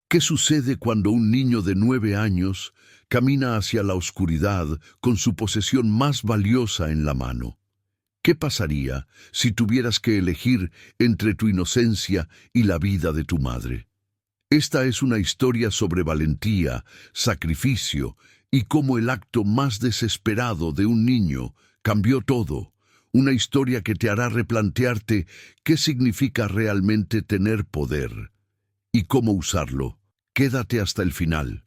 ¿Qué sucede cuando un niño de 9 años camina hacia la oscuridad con su posesión más valiosa en la mano? ¿Qué pasaría si tuvieras que elegir entre tu inocencia y la vida de tu madre? Esta es una historia sobre valentía, sacrificio y cómo el acto más desesperado de un niño cambió todo. Una historia que te hará replantearte qué significa realmente tener poder y cómo usarlo. Quédate hasta el final.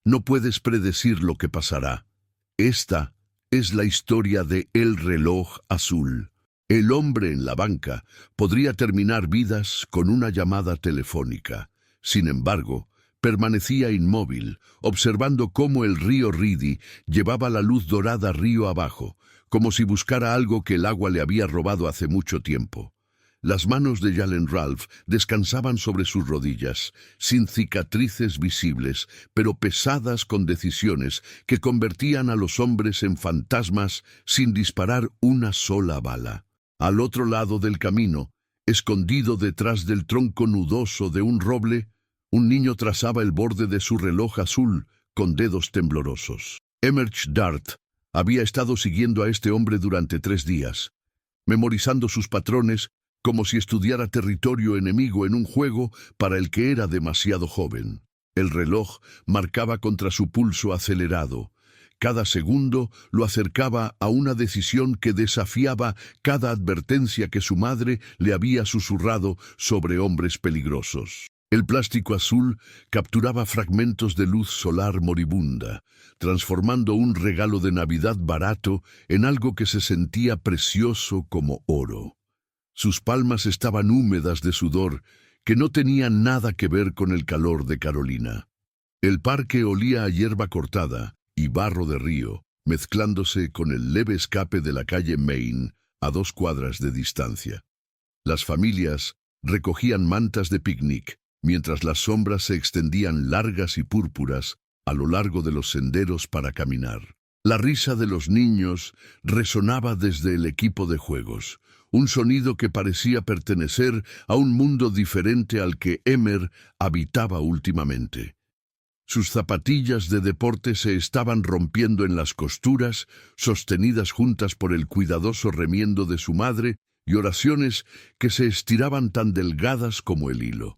No puedes predecir lo que pasará. Esta es la historia de El reloj azul. El hombre en la banca podría terminar vidas con una llamada telefónica. Sin embargo, permanecía inmóvil, observando cómo el río Reedy llevaba la luz dorada río abajo, como si buscara algo que el agua le había robado hace mucho tiempo. Las manos de Jalen Ralph descansaban sobre sus rodillas, sin cicatrices visibles, pero pesadas con decisiones que convertían a los hombres en fantasmas sin disparar una sola bala. Al otro lado del camino, escondido detrás del tronco nudoso de un roble, un niño trazaba el borde de su reloj azul con dedos temblorosos. Emerge Dart había estado siguiendo a este hombre durante 3 días, memorizando sus patrones como si estudiara territorio enemigo en un juego para el que era demasiado joven. El reloj marcaba contra su pulso acelerado. Cada segundo lo acercaba a una decisión que desafiaba cada advertencia que su madre le había susurrado sobre hombres peligrosos. El plástico azul capturaba fragmentos de luz solar moribunda, transformando un regalo de Navidad barato en algo que se sentía precioso como oro. Sus palmas estaban húmedas de sudor, que no tenía nada que ver con el calor de Carolina. El parque olía a hierba cortada y barro de río, mezclándose con el leve escape de la calle Main a 2 cuadras de distancia. Las familias recogían mantas de picnic, mientras las sombras se extendían largas y púrpuras a lo largo de los senderos para caminar. La risa de los niños resonaba desde el equipo de juegos, un sonido que parecía pertenecer a un mundo diferente al que Emer habitaba últimamente. Sus zapatillas de deporte se estaban rompiendo en las costuras, sostenidas juntas por el cuidadoso remiendo de su madre y oraciones que se estiraban tan delgadas como el hilo.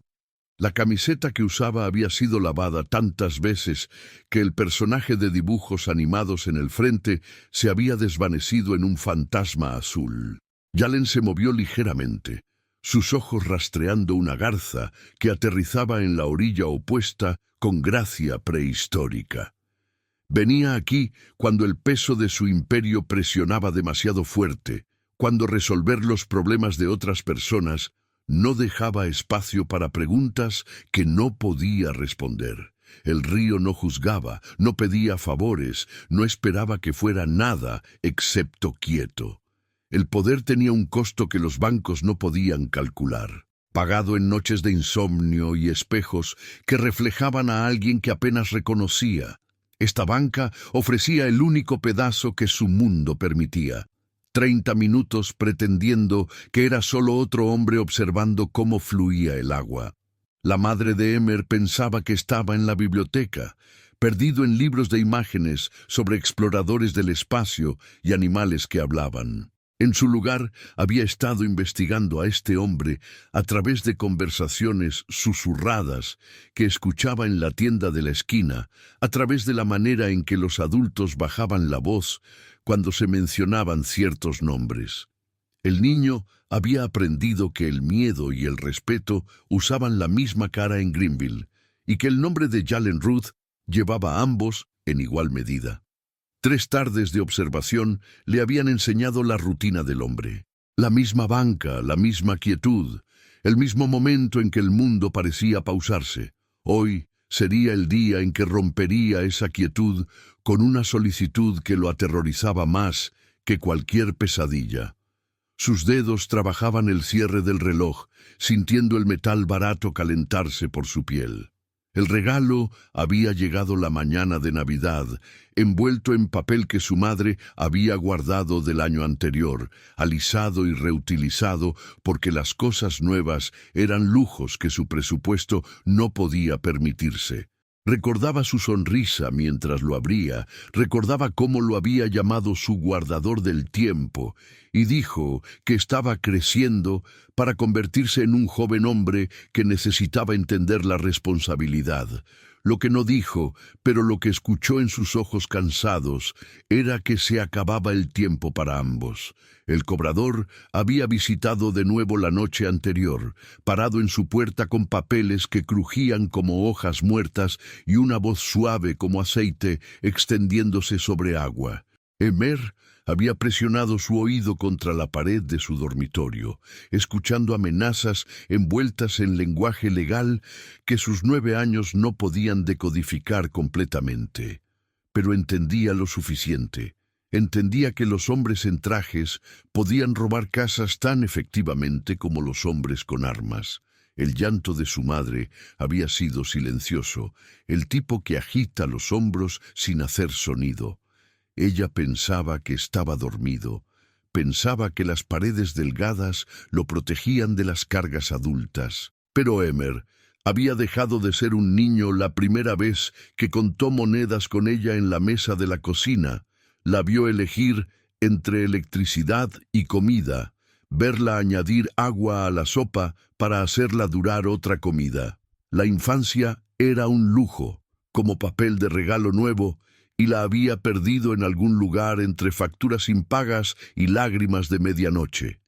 La camiseta que usaba había sido lavada tantas veces que el personaje de dibujos animados en el frente se había desvanecido en un fantasma azul. Jalen se movió ligeramente, sus ojos rastreando una garza que aterrizaba en la orilla opuesta con gracia prehistórica. Venía aquí cuando el peso de su imperio presionaba demasiado fuerte, cuando resolver los problemas de otras personas no dejaba espacio para preguntas que no podía responder. El río no juzgaba, no pedía favores, no esperaba que fuera nada excepto quieto. El poder tenía un costo que los bancos no podían calcular, pagado en noches de insomnio y espejos que reflejaban a alguien que apenas reconocía. Esta banca ofrecía el único pedazo que su mundo permitía. 30 minutos pretendiendo que era solo otro hombre observando cómo fluía el agua. La madre de Emer pensaba que estaba en la biblioteca, perdido en libros de imágenes sobre exploradores del espacio y animales que hablaban. En su lugar, había estado investigando a este hombre a través de conversaciones susurradas que escuchaba en la tienda de la esquina, a través de la manera en que los adultos bajaban la voz cuando se mencionaban ciertos nombres. El niño había aprendido que el miedo y el respeto usaban la misma cara en Greenville, y que el nombre de Jalen Ruth llevaba a ambos en igual medida. 3 tardes de observación le habían enseñado la rutina del hombre. La misma banca, la misma quietud, el mismo momento en que el mundo parecía pausarse. Hoy sería el día en que rompería esa quietud con una solicitud que lo aterrorizaba más que cualquier pesadilla. Sus dedos trabajaban el cierre del reloj, sintiendo el metal barato calentarse por su piel. El regalo había llegado la mañana de Navidad, envuelto en papel que su madre había guardado del año anterior, alisado y reutilizado porque las cosas nuevas eran lujos que su presupuesto no podía permitirse. Recordaba su sonrisa mientras lo abría, recordaba cómo lo había llamado su guardador del tiempo, y dijo que estaba creciendo para convertirse en un joven hombre que necesitaba entender la responsabilidad. Lo que no dijo, pero lo que escuchó en sus ojos cansados, era que se acababa el tiempo para ambos. El cobrador había visitado de nuevo la noche anterior, parado en su puerta con papeles que crujían como hojas muertas y una voz suave como aceite extendiéndose sobre agua. Emer había presionado su oído contra la pared de su dormitorio, escuchando amenazas envueltas en lenguaje legal que sus 9 años no podían decodificar completamente. Pero entendía lo suficiente. Entendía que los hombres en trajes podían robar casas tan efectivamente como los hombres con armas. El llanto de su madre había sido silencioso, el tipo que agita los hombros sin hacer sonido. Ella pensaba que estaba dormido, pensaba que las paredes delgadas lo protegían de las cargas adultas. Pero Emer había dejado de ser un niño la primera vez que contó monedas con ella en la mesa de la cocina. La vio elegir entre electricidad y comida, verla añadir agua a la sopa para hacerla durar otra comida. La infancia era un lujo, como papel de regalo nuevo, y la había perdido en algún lugar entre facturas impagas y lágrimas de medianoche.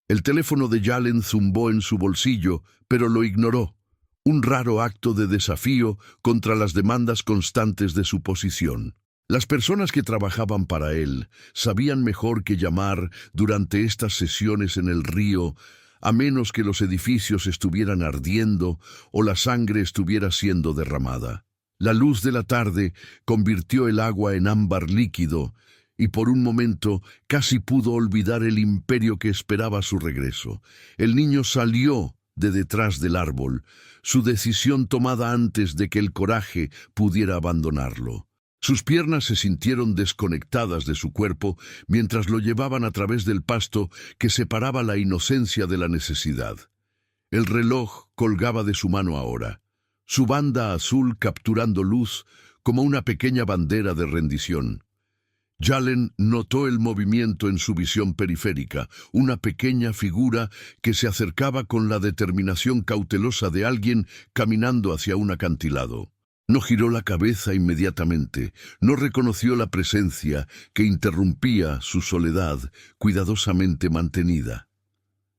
El teléfono de Yalen zumbó en su bolsillo, pero lo ignoró, un raro acto de desafío contra las demandas constantes de su posición. Las personas que trabajaban para él sabían mejor que llamar durante estas sesiones en el río, a menos que los edificios estuvieran ardiendo o la sangre estuviera siendo derramada. La luz de la tarde convirtió el agua en ámbar líquido, y por un momento casi pudo olvidar el imperio que esperaba su regreso. El niño salió de detrás del árbol, su decisión tomada antes de que el coraje pudiera abandonarlo. Sus piernas se sintieron desconectadas de su cuerpo mientras lo llevaban a través del pasto que separaba la inocencia de la necesidad. El reloj colgaba de su mano ahora, su banda azul capturando luz como una pequeña bandera de rendición. Yalen notó el movimiento en su visión periférica, una pequeña figura que se acercaba con la determinación cautelosa de alguien caminando hacia un acantilado. No giró la cabeza inmediatamente, no reconoció la presencia que interrumpía su soledad cuidadosamente mantenida.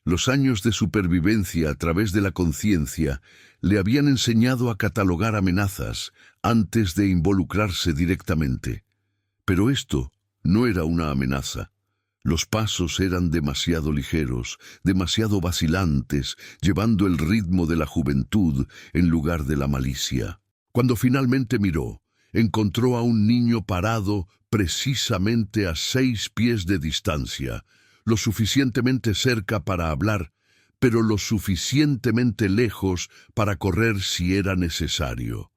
Los años de supervivencia a través de la conciencia le habían enseñado a catalogar amenazas antes de involucrarse directamente. Pero esto no era una amenaza. Los pasos eran demasiado ligeros, demasiado vacilantes, llevando el ritmo de la juventud en lugar de la malicia. Cuando finalmente miró, encontró a un niño parado precisamente a 6 pies de distancia, lo suficientemente cerca para hablar, pero lo suficientemente lejos para correr si era necesario.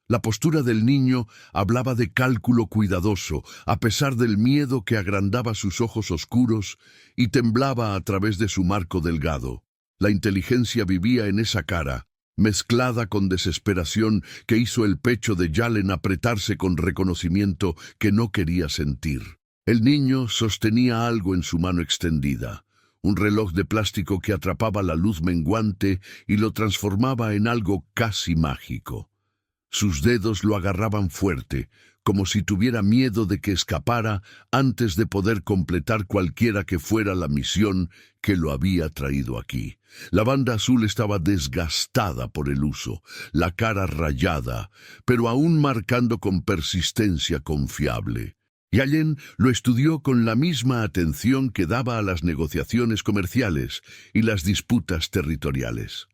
La postura del niño hablaba de cálculo cuidadoso, a pesar del miedo que agrandaba sus ojos oscuros y temblaba a través de su marco delgado. La inteligencia vivía en esa cara, mezclada con desesperación que hizo el pecho de Yalen apretarse con reconocimiento que no quería sentir. El niño sostenía algo en su mano extendida, un reloj de plástico que atrapaba la luz menguante y lo transformaba en algo casi mágico. Sus dedos lo agarraban fuerte, como si tuviera miedo de que escapara antes de poder completar cualquiera que fuera la misión que lo había traído aquí. La banda azul estaba desgastada por el uso, la cara rayada, pero aún marcando con persistencia confiable. Yalen lo estudió con la misma atención que daba a las negociaciones comerciales y las disputas territoriales.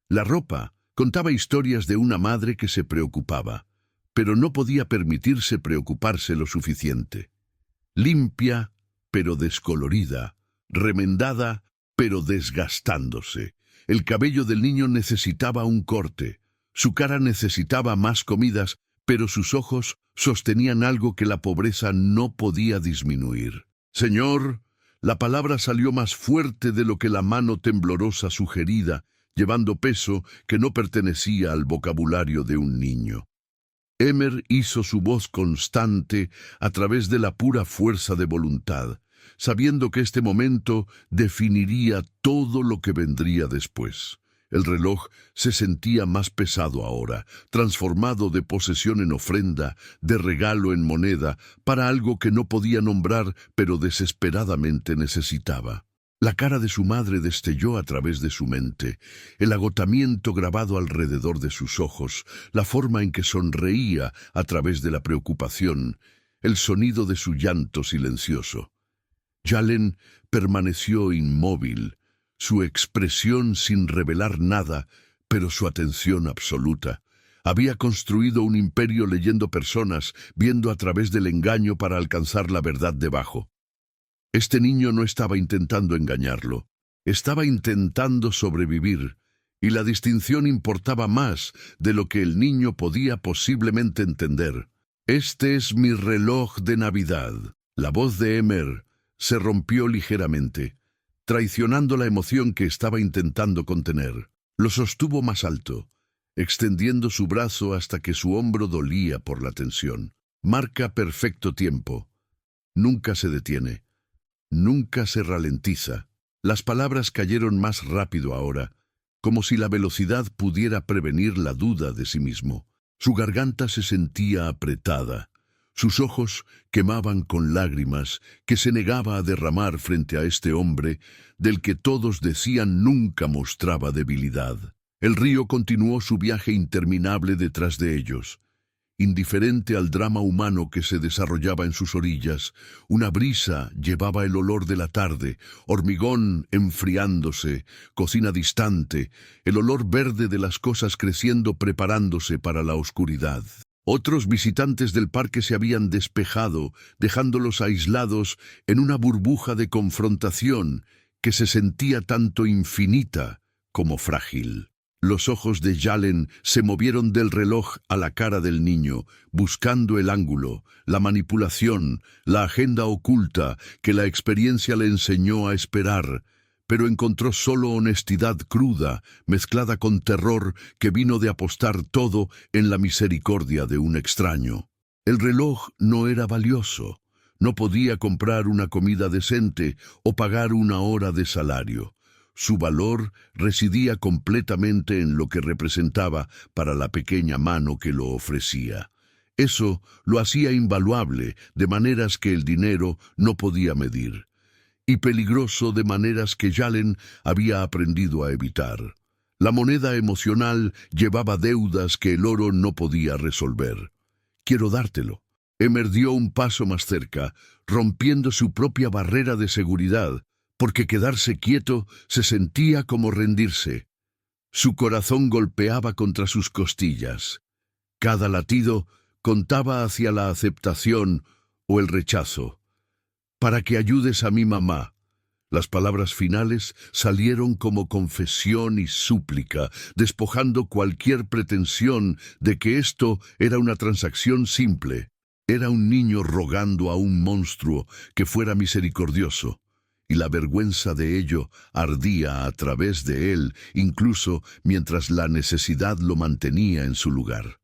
La ropa contaba historias de una madre que se preocupaba, pero no podía permitirse preocuparse lo suficiente. Limpia, pero descolorida, remendada, pero desgastándose. El cabello del niño necesitaba un corte. Su cara necesitaba más comidas, pero sus ojos sostenían algo que la pobreza no podía disminuir. «Señor», la palabra salió más fuerte de lo que la mano temblorosa sugerida, llevando peso que no pertenecía al vocabulario de un niño. Emer hizo su voz constante a través de la pura fuerza de voluntad, sabiendo que este momento definiría todo lo que vendría después. El reloj se sentía más pesado ahora, transformado de posesión en ofrenda, de regalo en moneda, para algo que no podía nombrar, pero desesperadamente necesitaba. La cara de su madre destelló a través de su mente, el agotamiento grabado alrededor de sus ojos, la forma en que sonreía a través de la preocupación, el sonido de su llanto silencioso. Yalen permaneció inmóvil, su expresión sin revelar nada, pero su atención absoluta. Había construido un imperio leyendo personas, viendo a través del engaño para alcanzar la verdad debajo. Este niño no estaba intentando engañarlo, estaba intentando sobrevivir, y la distinción importaba más de lo que el niño podía posiblemente entender. «Este es mi reloj de Navidad». La voz de Emer se rompió ligeramente, traicionando la emoción que estaba intentando contener. Lo sostuvo más alto, extendiendo su brazo hasta que su hombro dolía por la tensión. «Marca perfecto tiempo. Nunca se detiene. Nunca se ralentiza». Las palabras cayeron más rápido ahora, como si la velocidad pudiera prevenir la duda de sí mismo. Su garganta se sentía apretada. Sus ojos quemaban con lágrimas que se negaba a derramar frente a este hombre del que todos decían nunca mostraba debilidad. El río continuó su viaje interminable detrás de ellos. Indiferente al drama humano que se desarrollaba en sus orillas, una brisa llevaba el olor de la tarde, hormigón enfriándose, cocina distante, el olor verde de las cosas creciendo preparándose para la oscuridad. Otros visitantes del parque se habían despejado, dejándolos aislados en una burbuja de confrontación que se sentía tanto infinita como frágil. Los ojos de Yalen se movieron del reloj a la cara del niño, buscando el ángulo, la manipulación, la agenda oculta que la experiencia le enseñó a esperar, pero encontró solo honestidad cruda, mezclada con terror que vino de apostar todo en la misericordia de un extraño. El reloj no era valioso, no podía comprar una comida decente o pagar una hora de salario. Su valor residía completamente en lo que representaba para la pequeña mano que lo ofrecía. Eso lo hacía invaluable de maneras que el dinero no podía medir, y peligroso de maneras que Yalen había aprendido a evitar. La moneda emocional llevaba deudas que el oro no podía resolver. «Quiero dártelo». Emer dio un paso más cerca, rompiendo su propia barrera de seguridad, porque quedarse quieto se sentía como rendirse. Su corazón golpeaba contra sus costillas. Cada latido contaba hacia la aceptación o el rechazo. «Para que ayudes a mi mamá». Las palabras finales salieron como confesión y súplica, despojando cualquier pretensión de que esto era una transacción simple. Era un niño rogando a un monstruo que fuera misericordioso, y la vergüenza de ello ardía a través de él, incluso mientras la necesidad lo mantenía en su lugar.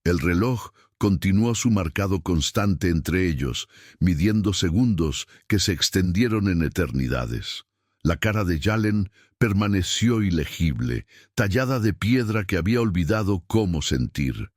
El reloj continuó su marcado constante entre ellos, midiendo segundos que se extendieron en eternidades. La cara de Yalen permaneció ilegible, tallada de piedra que había olvidado cómo sentir.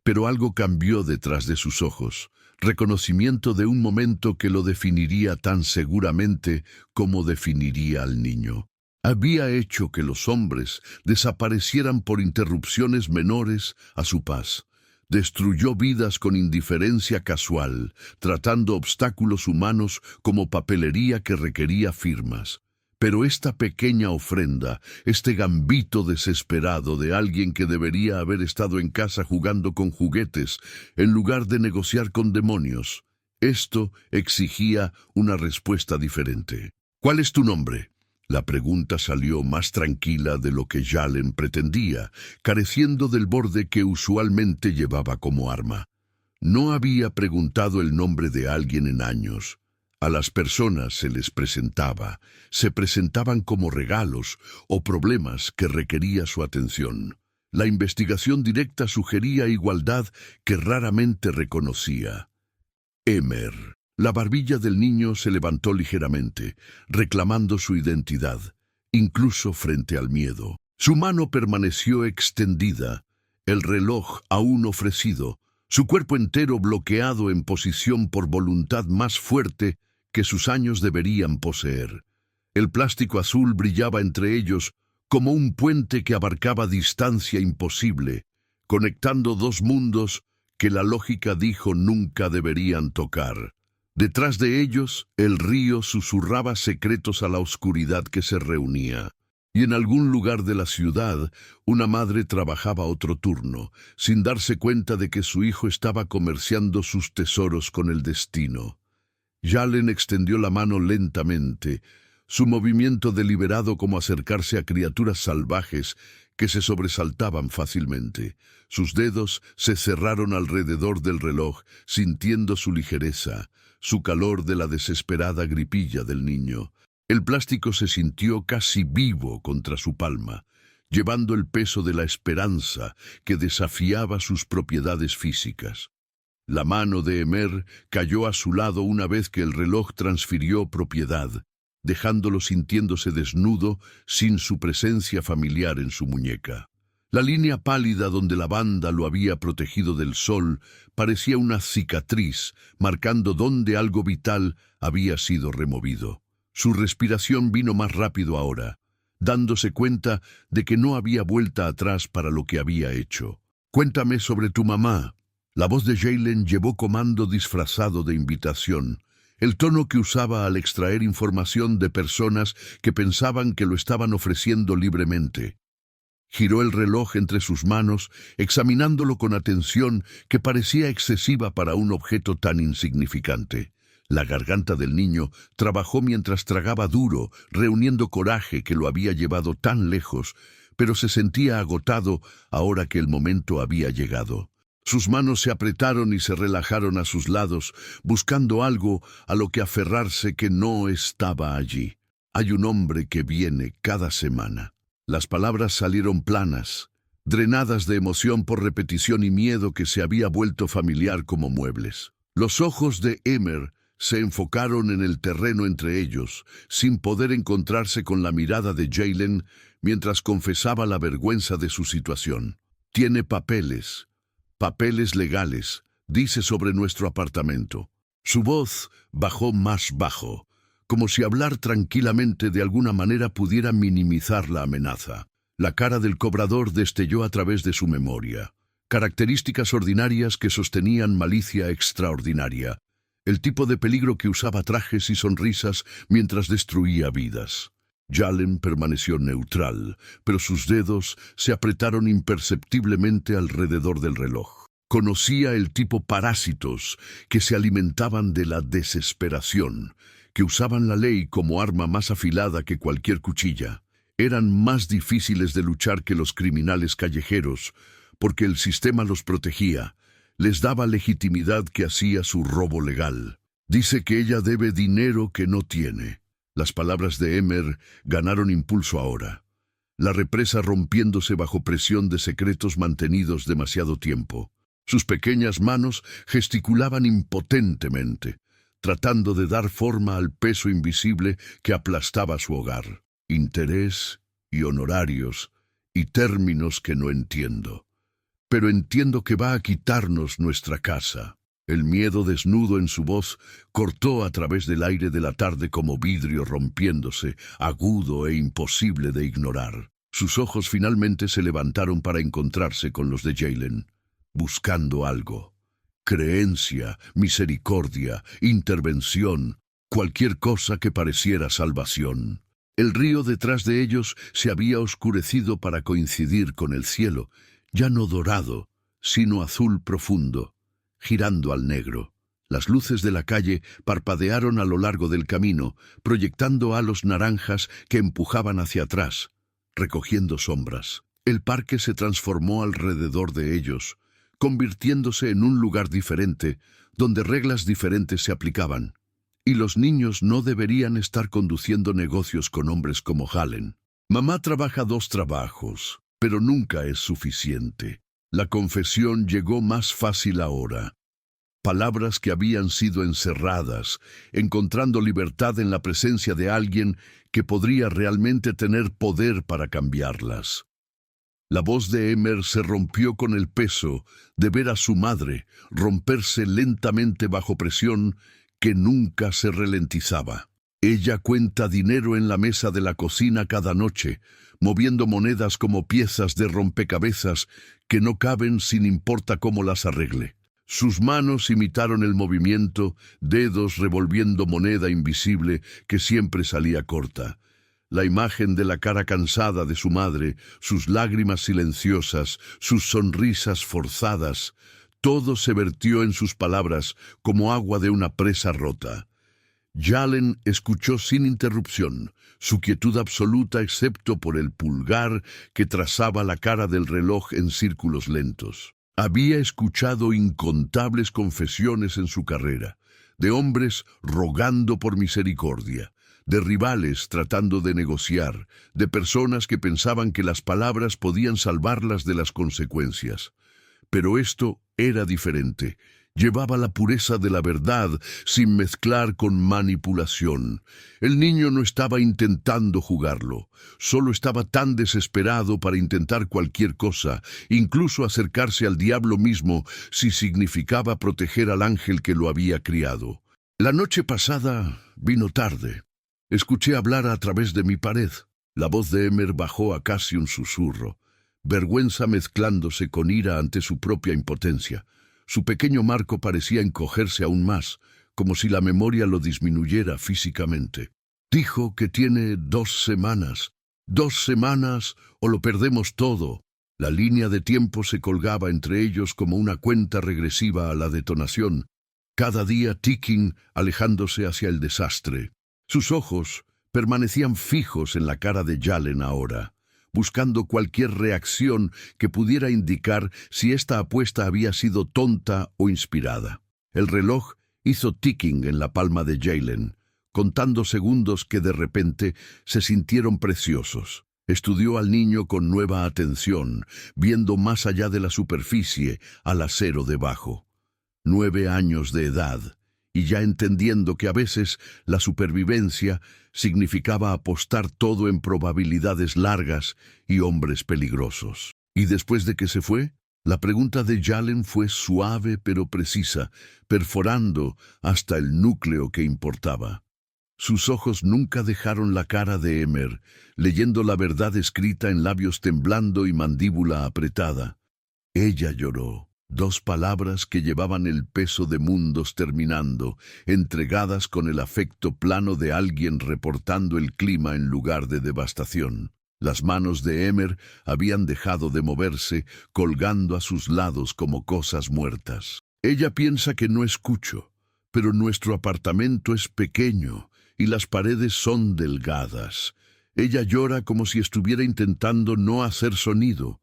Pero algo cambió detrás de sus ojos, reconocimiento de un momento que lo definiría tan seguramente como definiría al niño. Había hecho que los hombres desaparecieran por interrupciones menores a su paz. Destruyó vidas con indiferencia casual, tratando obstáculos humanos como papelería que requería firmas. Pero esta pequeña ofrenda, este gambito desesperado de alguien que debería haber estado en casa jugando con juguetes en lugar de negociar con demonios, esto exigía una respuesta diferente. «¿Cuál es tu nombre?». La pregunta salió más tranquila de lo que Jalen pretendía, careciendo del borde que usualmente llevaba como arma. No había preguntado el nombre de alguien en años. A las personas se presentaban como regalos o problemas que requería su atención. La investigación directa sugería igualdad que raramente reconocía. Emer. La barbilla del niño se levantó ligeramente, reclamando su identidad, incluso frente al miedo. Su mano permaneció extendida, el reloj aún ofrecido, su cuerpo entero bloqueado en posición por voluntad más fuerte que sus años deberían poseer. El plástico azul brillaba entre ellos como un puente que abarcaba distancia imposible, conectando dos mundos que la lógica dijo nunca deberían tocar. Detrás de ellos, el río susurraba secretos a la oscuridad que se reunía. Y en algún lugar de la ciudad, una madre trabajaba otro turno, sin darse cuenta de que su hijo estaba comerciando sus tesoros con el destino. Jalen extendió la mano lentamente, su movimiento deliberado como acercarse a criaturas salvajes que se sobresaltaban fácilmente. Sus dedos se cerraron alrededor del reloj, sintiendo su ligereza, su calor de la desesperada gripilla del niño. El plástico se sintió casi vivo contra su palma, llevando el peso de la esperanza que desafiaba sus propiedades físicas. La mano de Emer cayó a su lado una vez que el reloj transfirió propiedad, dejándolo sintiéndose desnudo sin su presencia familiar en su muñeca. La línea pálida donde la banda lo había protegido del sol parecía una cicatriz, marcando dónde algo vital había sido removido. Su respiración vino más rápido ahora, dándose cuenta de que no había vuelta atrás para lo que había hecho. «Cuéntame sobre tu mamá». La voz de Jalen llevó comando disfrazado de invitación, el tono que usaba al extraer información de personas que pensaban que lo estaban ofreciendo libremente. Giró el reloj entre sus manos, examinándolo con atención que parecía excesiva para un objeto tan insignificante. La garganta del niño trabajó mientras tragaba duro, reuniendo coraje que lo había llevado tan lejos, pero se sentía agotado ahora que el momento había llegado. Sus manos se apretaron y se relajaron a sus lados, buscando algo a lo que aferrarse que no estaba allí. «Hay un hombre que viene cada semana». Las palabras salieron planas, drenadas de emoción por repetición y miedo que se había vuelto familiar como muebles. Los ojos de Emer se enfocaron en el terreno entre ellos, sin poder encontrarse con la mirada de Jalen mientras confesaba la vergüenza de su situación. «Tiene papeles legales», dice sobre nuestro apartamento. Su voz bajó más bajo, como si hablar tranquilamente de alguna manera pudiera minimizar la amenaza. La cara del cobrador destelló a través de su memoria. Características ordinarias que sostenían malicia extraordinaria. El tipo de peligro que usaba trajes y sonrisas mientras destruía vidas. Jalen permaneció neutral, pero sus dedos se apretaron imperceptiblemente alrededor del reloj. Conocía el tipo parásitos que se alimentaban de la desesperación, que usaban la ley como arma más afilada que cualquier cuchilla. Eran más difíciles de luchar que los criminales callejeros, porque el sistema los protegía, les daba legitimidad que hacía su robo legal. Dice que ella debe dinero que no tiene. Las palabras de Emer ganaron impulso ahora, la represa rompiéndose bajo presión de secretos mantenidos demasiado tiempo. Sus pequeñas manos gesticulaban impotentemente, tratando de dar forma al peso invisible que aplastaba su hogar. Interés y honorarios y términos que no entiendo. Pero entiendo que va a quitarnos nuestra casa. El miedo desnudo en su voz cortó a través del aire de la tarde como vidrio rompiéndose, agudo e imposible de ignorar. Sus ojos finalmente se levantaron para encontrarse con los de Jalen, buscando algo. Creencia, misericordia, intervención, cualquier cosa que pareciera salvación. El río detrás de ellos se había oscurecido para coincidir con el cielo, ya no dorado, sino azul profundo, girando al negro. Las luces de la calle parpadearon a lo largo del camino, proyectando halos naranjas que empujaban hacia atrás, recogiendo sombras. El parque se transformó alrededor de ellos, convirtiéndose en un lugar diferente, donde reglas diferentes se aplicaban. Y los niños no deberían estar conduciendo negocios con hombres como Hallen. Mamá trabaja 2 trabajos, pero nunca es suficiente. La confesión llegó más fácil ahora. Palabras que habían sido encerradas, encontrando libertad en la presencia de alguien que podría realmente tener poder para cambiarlas. La voz de Emer se rompió con el peso de ver a su madre romperse lentamente bajo presión que nunca se ralentizaba. Ella cuenta dinero en la mesa de la cocina cada noche, moviendo monedas como piezas de rompecabezas que no caben sin importa cómo las arregle. Sus manos imitaron el movimiento, dedos revolviendo moneda invisible que siempre salía corta. La imagen de la cara cansada de su madre, sus lágrimas silenciosas, sus sonrisas forzadas, todo se vertió en sus palabras como agua de una presa rota. Jalen escuchó sin interrupción, su quietud absoluta excepto por el pulgar que trazaba la cara del reloj en círculos lentos. Había escuchado incontables confesiones en su carrera, de hombres rogando por misericordia, de rivales tratando de negociar, de personas que pensaban que las palabras podían salvarlas de las consecuencias. Pero esto era diferente. Llevaba la pureza de la verdad sin mezclar con manipulación. El niño no estaba intentando jugarlo, solo estaba tan desesperado para intentar cualquier cosa, incluso acercarse al diablo mismo si significaba proteger al ángel que lo había criado. La noche pasada vino tarde. Escuché hablar a través de mi pared. La voz de Emer bajó a casi un susurro, vergüenza mezclándose con ira ante su propia impotencia. Su pequeño marco parecía encogerse aún más, como si la memoria lo disminuyera físicamente. Dijo que tiene 2 semanas. 2 semanas o lo perdemos todo. La línea de tiempo se colgaba entre ellos como una cuenta regresiva a la detonación, cada día ticking, alejándose hacia el desastre. Sus ojos permanecían fijos en la cara de Jalen ahora, buscando cualquier reacción que pudiera indicar si esta apuesta había sido tonta o inspirada. El reloj hizo ticking en la palma de Jalen, contando segundos que de repente se sintieron preciosos. Estudió al niño con nueva atención, viendo más allá de la superficie al acero debajo. 9 años de edad, y ya entendiendo que a veces la supervivencia significaba apostar todo en probabilidades largas y hombres peligrosos. Y después de que se fue, la pregunta de Jalen fue suave pero precisa, perforando hasta el núcleo que importaba. Sus ojos nunca dejaron la cara de Emer, leyendo la verdad escrita en labios temblando y mandíbula apretada. Ella lloró. 2 palabras que llevaban el peso de mundos terminando, entregadas con el afecto plano de alguien reportando el clima en lugar de devastación. Las manos de Emer habían dejado de moverse, colgando a sus lados como cosas muertas. Ella piensa que no escucho, pero nuestro apartamento es pequeño y las paredes son delgadas. Ella llora como si estuviera intentando no hacer sonido,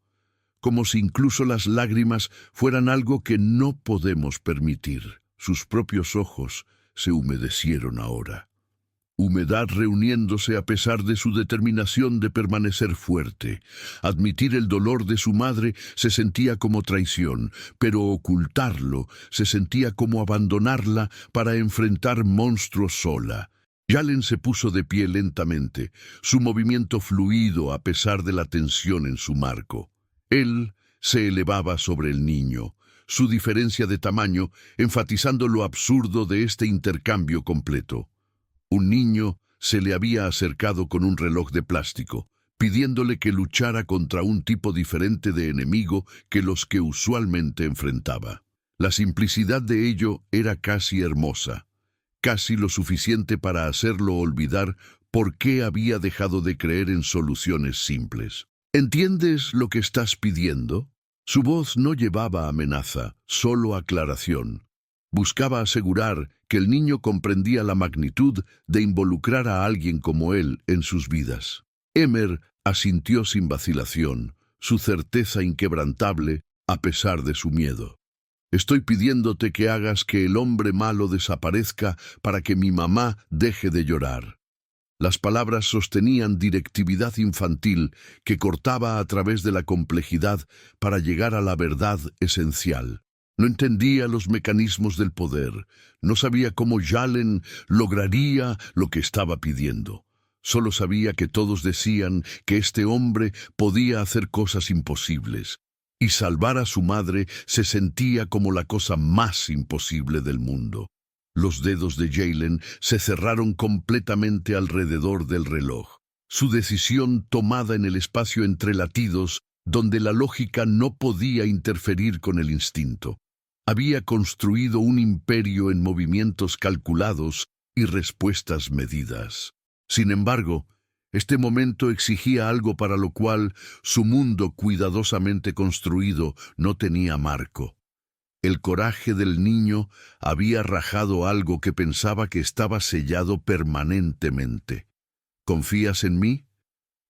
como si incluso las lágrimas fueran algo que no podemos permitir. Sus propios ojos se humedecieron ahora. Humedad reuniéndose a pesar de su determinación de permanecer fuerte. Admitir el dolor de su madre se sentía como traición, pero ocultarlo se sentía como abandonarla para enfrentar monstruos sola. Jalen se puso de pie lentamente, su movimiento fluido a pesar de la tensión en su marco. Él se elevaba sobre el niño, su diferencia de tamaño enfatizando lo absurdo de este intercambio completo. Un niño se le había acercado con un reloj de plástico, pidiéndole que luchara contra un tipo diferente de enemigo que los que usualmente enfrentaba. La simplicidad de ello era casi hermosa, casi lo suficiente para hacerlo olvidar por qué había dejado de creer en soluciones simples. ¿Entiendes lo que estás pidiendo? Su voz no llevaba amenaza, solo aclaración. Buscaba asegurar que el niño comprendía la magnitud de involucrar a alguien como él en sus vidas. Emer asintió sin vacilación, su certeza inquebrantable a pesar de su miedo. Estoy pidiéndote que hagas que el hombre malo desaparezca para que mi mamá deje de llorar. Las palabras sostenían directividad infantil que cortaba a través de la complejidad para llegar a la verdad esencial. No entendía los mecanismos del poder, no sabía cómo Jalen lograría lo que estaba pidiendo. Solo sabía que todos decían que este hombre podía hacer cosas imposibles, y salvar a su madre se sentía como la cosa más imposible del mundo. Los dedos de Jalen se cerraron completamente alrededor del reloj. Su decisión tomada en el espacio entre latidos, donde la lógica no podía interferir con el instinto. Había construido un imperio en movimientos calculados y respuestas medidas. Sin embargo, este momento exigía algo para lo cual su mundo cuidadosamente construido no tenía marco. El coraje del niño había rajado algo que pensaba que estaba sellado permanentemente. ¿Confías en mí?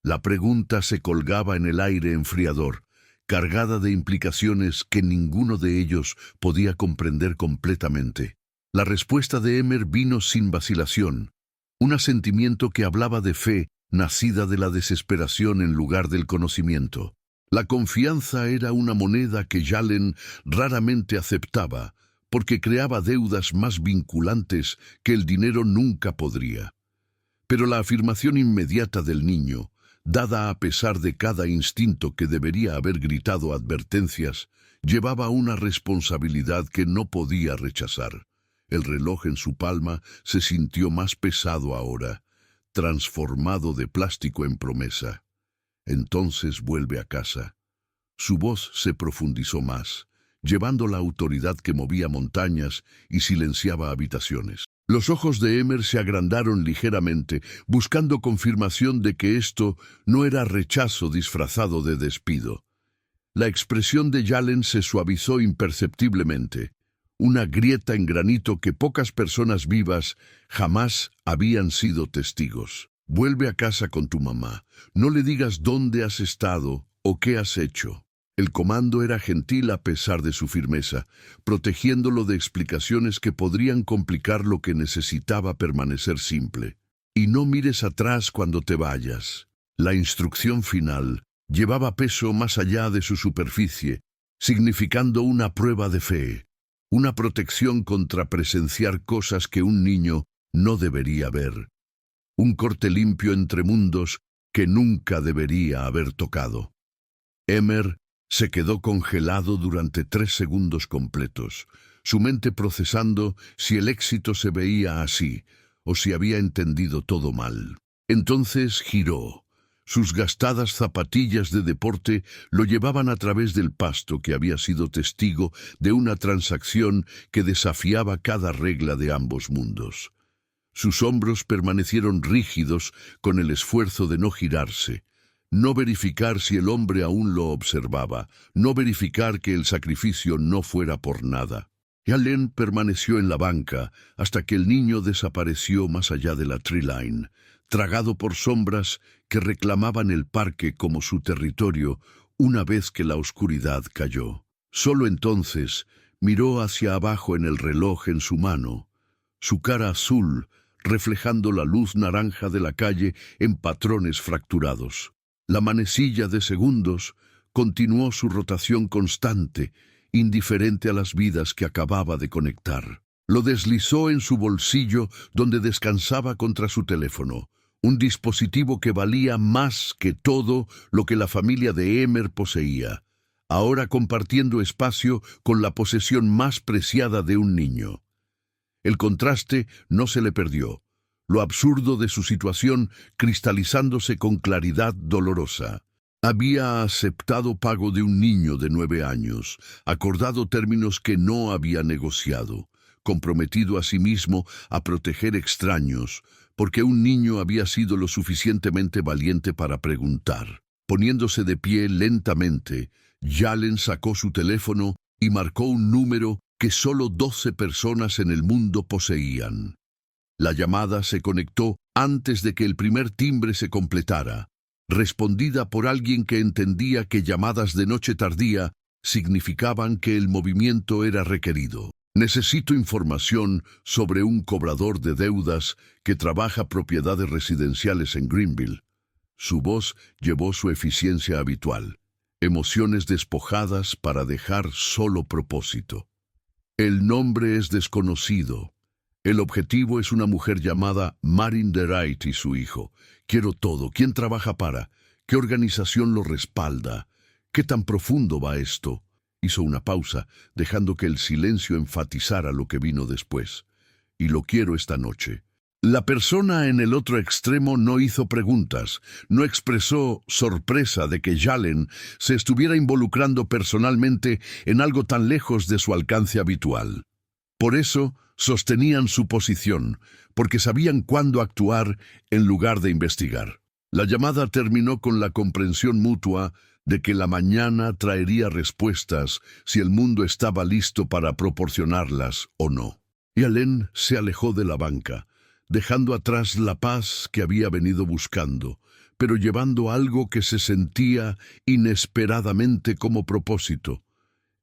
La pregunta se colgaba en el aire enfriador, cargada de implicaciones que ninguno de ellos podía comprender completamente. La respuesta de Emer vino sin vacilación, un asentimiento que hablaba de fe nacida de la desesperación en lugar del conocimiento. La confianza era una moneda que Jalen raramente aceptaba, porque creaba deudas más vinculantes que el dinero nunca podría. Pero la afirmación inmediata del niño, dada a pesar de cada instinto que debería haber gritado advertencias, llevaba una responsabilidad que no podía rechazar. El reloj en su palma se sintió más pesado ahora, transformado de plástico en promesa. Entonces vuelve a casa. Su voz se profundizó más, llevando la autoridad que movía montañas y silenciaba habitaciones. Los ojos de Emer se agrandaron ligeramente, buscando confirmación de que esto no era rechazo disfrazado de despido. La expresión de Jalen se suavizó imperceptiblemente, una grieta en granito que pocas personas vivas jamás habían sido testigos. Vuelve a casa con tu mamá. No le digas dónde has estado o qué has hecho. El comando era gentil a pesar de su firmeza, protegiéndolo de explicaciones que podrían complicar lo que necesitaba permanecer simple. Y no mires atrás cuando te vayas. La instrucción final llevaba peso más allá de su superficie, significando una prueba de fe, una protección contra presenciar cosas que un niño no debería ver. Un corte limpio entre mundos que nunca debería haber tocado. Emer se quedó congelado durante 3 segundos completos, su mente procesando si el éxito se veía así, o si había entendido todo mal. Entonces giró. Sus gastadas zapatillas de deporte lo llevaban a través del pasto que había sido testigo de una transacción que desafiaba cada regla de ambos mundos. Sus hombros permanecieron rígidos con el esfuerzo de no girarse, no verificar si el hombre aún lo observaba, no verificar que el sacrificio no fuera por nada. Jalen permaneció en la banca hasta que el niño desapareció más allá de la tree line, tragado por sombras que reclamaban el parque como su territorio una vez que la oscuridad cayó. Solo entonces miró hacia abajo en el reloj en su mano, su cara azul reflejando la luz naranja de la calle en patrones fracturados. La manecilla de segundos continuó su rotación constante, indiferente a las vidas que acababa de conectar. Lo deslizó en su bolsillo donde descansaba contra su teléfono, un dispositivo que valía más que todo lo que la familia de Emer poseía, ahora compartiendo espacio con la posesión más preciada de un niño. El contraste no se le perdió, lo absurdo de su situación cristalizándose con claridad dolorosa. Había aceptado pago de un niño de 9 años, acordado términos que no había negociado, comprometido a sí mismo a proteger extraños, porque un niño había sido lo suficientemente valiente para preguntar. Poniéndose de pie lentamente, Jalen sacó su teléfono y marcó un número que solo 12 personas en el mundo poseían. La llamada se conectó antes de que el primer timbre se completara, respondida por alguien que entendía que llamadas de noche tardía significaban que el movimiento era requerido. Necesito información sobre un cobrador de deudas que trabaja propiedades residenciales en Greenville. Su voz llevó su eficiencia habitual. Emociones despojadas para dejar solo propósito. El nombre es desconocido. El objetivo es una mujer llamada Marin DeWright y su hijo. Quiero todo. ¿Quién trabaja para? ¿Qué organización lo respalda? ¿Qué tan profundo va esto? Hizo una pausa, dejando que el silencio enfatizara lo que vino después. Y lo quiero esta noche. La persona en el otro extremo no hizo preguntas, no expresó sorpresa de que Jalen se estuviera involucrando personalmente en algo tan lejos de su alcance habitual. Por eso sostenían su posición, porque sabían cuándo actuar en lugar de investigar. La llamada terminó con la comprensión mutua de que la mañana traería respuestas si el mundo estaba listo para proporcionarlas o no. Jalen se alejó de la banca, dejando atrás la paz que había venido buscando, pero llevando algo que se sentía inesperadamente como propósito.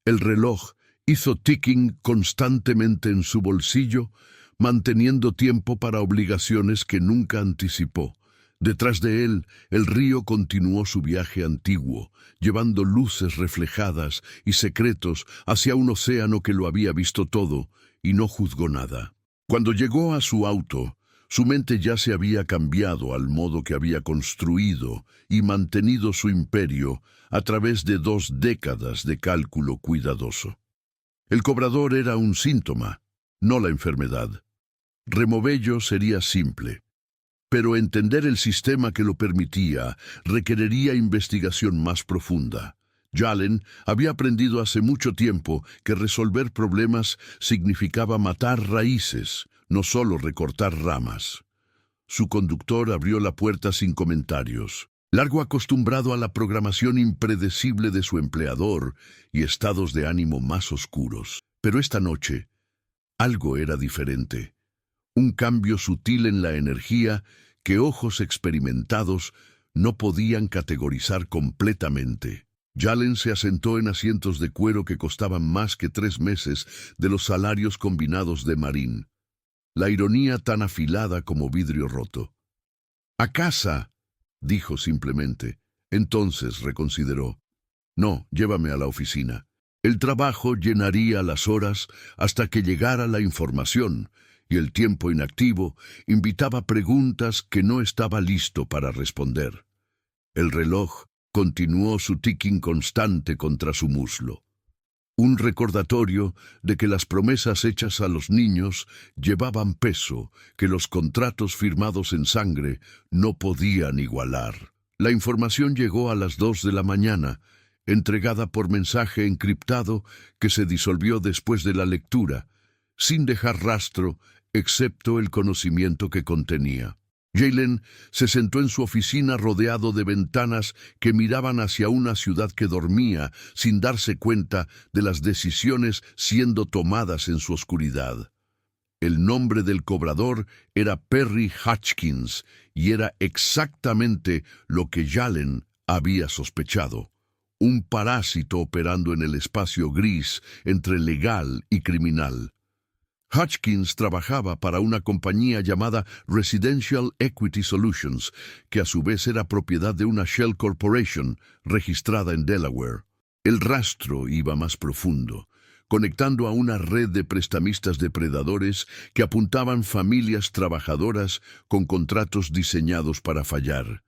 El reloj hizo ticking constantemente en su bolsillo, manteniendo tiempo para obligaciones que nunca anticipó. Detrás de él, el río continuó su viaje antiguo, llevando luces reflejadas y secretos hacia un océano que lo había visto todo y no juzgó nada. Cuando llegó a su auto, su mente ya se había cambiado al modo que había construido y mantenido su imperio a través de 2 décadas de cálculo cuidadoso. El cobrador era un síntoma, no la enfermedad. Removerlo sería simple, pero entender el sistema que lo permitía requeriría investigación más profunda. Jalen había aprendido hace mucho tiempo que resolver problemas significaba matar raíces, no solo recortar ramas. Su conductor abrió la puerta sin comentarios, largo acostumbrado a la programación impredecible de su empleador y estados de ánimo más oscuros. Pero esta noche, algo era diferente. Un cambio sutil en la energía que ojos experimentados no podían categorizar completamente. Jalen se asentó en asientos de cuero que costaban más que 3 meses de los salarios combinados de Marin. La ironía tan afilada como vidrio roto. «¡A casa!», dijo simplemente. Entonces reconsideró. «No, llévame a la oficina». El trabajo llenaría las horas hasta que llegara la información, y el tiempo inactivo invitaba preguntas que no estaba listo para responder. El reloj continuó su ticking constante contra su muslo. Un recordatorio de que las promesas hechas a los niños llevaban peso, que los contratos firmados en sangre no podían igualar. La información llegó a las 2 de la mañana, entregada por mensaje encriptado que se disolvió después de la lectura, sin dejar rastro excepto el conocimiento que contenía. Jalen se sentó en su oficina rodeado de ventanas que miraban hacia una ciudad que dormía sin darse cuenta de las decisiones siendo tomadas en su oscuridad. El nombre del cobrador era Perry Hotchkiss y era exactamente lo que Jalen había sospechado. Un parásito operando en el espacio gris entre legal y criminal. Hotchkiss trabajaba para una compañía llamada Residential Equity Solutions, que a su vez era propiedad de una Shell Corporation registrada en Delaware. El rastro iba más profundo, conectando a una red de prestamistas depredadores que apuntaban familias trabajadoras con contratos diseñados para fallar.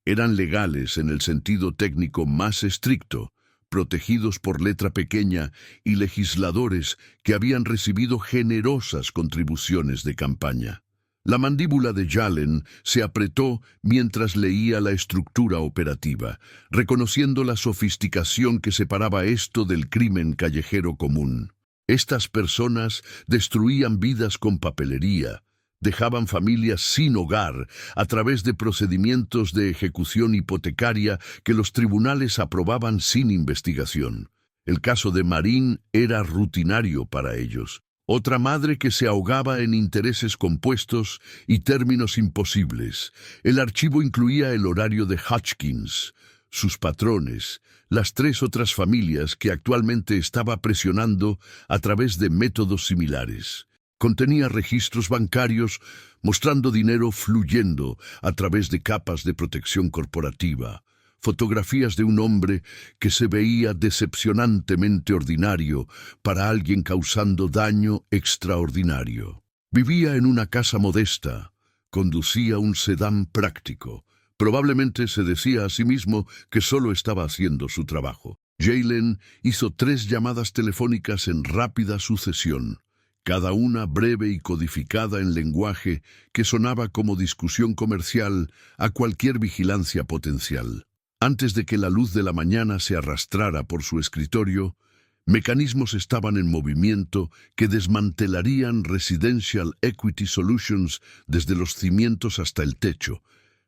Eran legales en el sentido técnico más estricto, protegidos por letra pequeña y legisladores que habían recibido generosas contribuciones de campaña. La mandíbula de Jalen se apretó mientras leía la estructura operativa, reconociendo la sofisticación que separaba esto del crimen callejero común. Estas personas destruían vidas con papelería, dejaban familias sin hogar a través de procedimientos de ejecución hipotecaria que los tribunales aprobaban sin investigación. El caso de Marín era rutinario para ellos. Otra madre que se ahogaba en intereses compuestos y términos imposibles. El archivo incluía el horario de Hotchkiss, sus patrones, las 3 otras familias que actualmente estaba presionando a través de métodos similares. Contenía registros bancarios mostrando dinero fluyendo a través de capas de protección corporativa. Fotografías de un hombre que se veía decepcionantemente ordinario para alguien causando daño extraordinario. Vivía en una casa modesta, conducía un sedán práctico. Probablemente se decía a sí mismo que solo estaba haciendo su trabajo. Jaylen hizo 3 llamadas telefónicas en rápida sucesión, cada una breve y codificada en lenguaje que sonaba como discusión comercial a cualquier vigilancia potencial. Antes de que la luz de la mañana se arrastrara por su escritorio, mecanismos estaban en movimiento que desmantelarían Residential Equity Solutions desde los cimientos hasta el techo.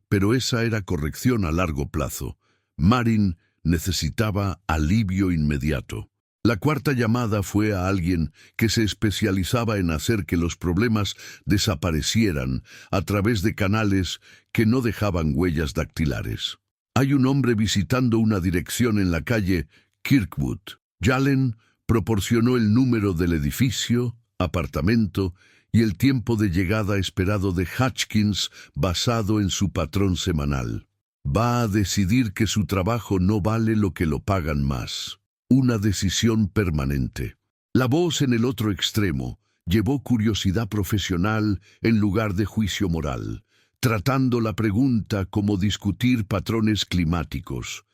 Pero esa era corrección a largo plazo. Marin necesitaba alivio inmediato. La 4ª llamada fue a alguien que se especializaba en hacer que los problemas desaparecieran a través de canales que no dejaban huellas dactilares. Hay un hombre visitando una dirección en la calle Kirkwood. Jaylen proporcionó el número del edificio, apartamento y el tiempo de llegada esperado de Hotchkiss basado en su patrón semanal. Va a decidir que su trabajo no vale lo que lo pagan más. Una decisión permanente. La voz en el otro extremo llevó curiosidad profesional en lugar de juicio moral, tratando la pregunta como discutir patrones climáticos.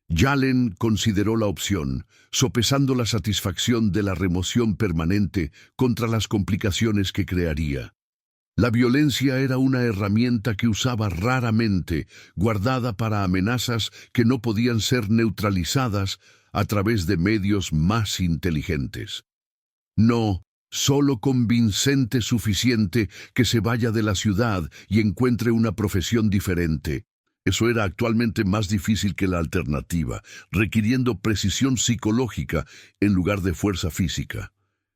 Jaylen consideró la opción, sopesando la satisfacción de la remoción permanente contra las complicaciones que crearía. La violencia era una herramienta que usaba raramente, guardada para amenazas que no podían ser neutralizadas a través de medios más inteligentes. No, solo convincente suficiente que se vaya de la ciudad y encuentre una profesión diferente. Eso era actualmente más difícil que la alternativa, requiriendo precisión psicológica en lugar de fuerza física.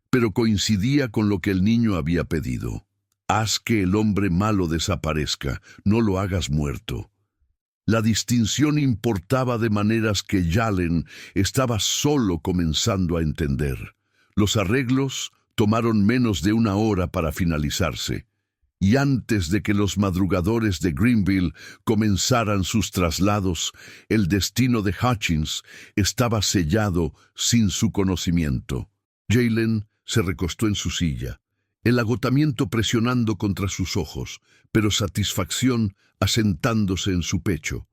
Pero coincidía con lo que el niño había pedido. Haz que el hombre malo desaparezca, no lo hagas muerto. La distinción importaba de maneras que Jaylen estaba solo comenzando a entender. Los arreglos tomaron menos de 1 hora para finalizarse, y antes de que los madrugadores de Greenville comenzaran sus traslados, el destino de Hutchins estaba sellado sin su conocimiento. Jaylen se recostó en su silla, el agotamiento presionando contra sus ojos, pero satisfacción asentándose en su pecho.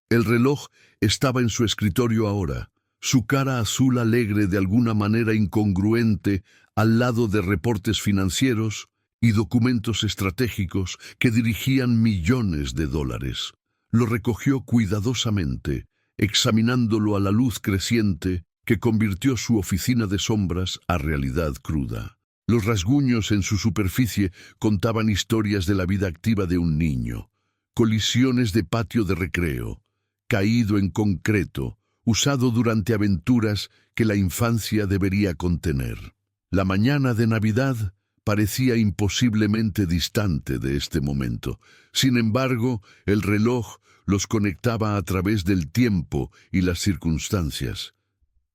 El reloj estaba en su escritorio ahora, su cara azul alegre de alguna manera incongruente al lado de reportes financieros y documentos estratégicos que dirigían millones de dólares. Lo recogió cuidadosamente, examinándolo a la luz creciente que convirtió su oficina de sombras a realidad cruda. Los rasguños en su superficie contaban historias de la vida activa de un niño, colisiones de patio de recreo, caído en concreto, usado durante aventuras que la infancia debería contener. La mañana de Navidad parecía imposiblemente distante de este momento. Sin embargo, el reloj los conectaba a través del tiempo y las circunstancias.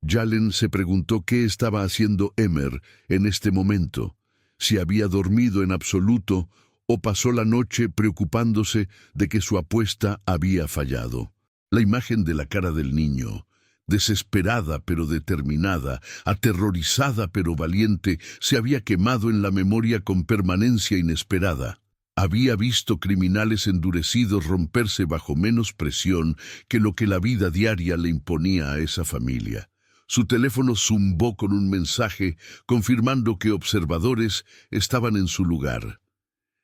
Jaylen se preguntó qué estaba haciendo Emer en este momento, si había dormido en absoluto o pasó la noche preocupándose de que su apuesta había fallado. La imagen de la cara del niño, desesperada pero determinada, aterrorizada pero valiente, se había quemado en la memoria con permanencia inesperada. Había visto criminales endurecidos romperse bajo menos presión que lo que la vida diaria le imponía a esa familia. Su teléfono zumbó con un mensaje confirmando que observadores estaban en su lugar,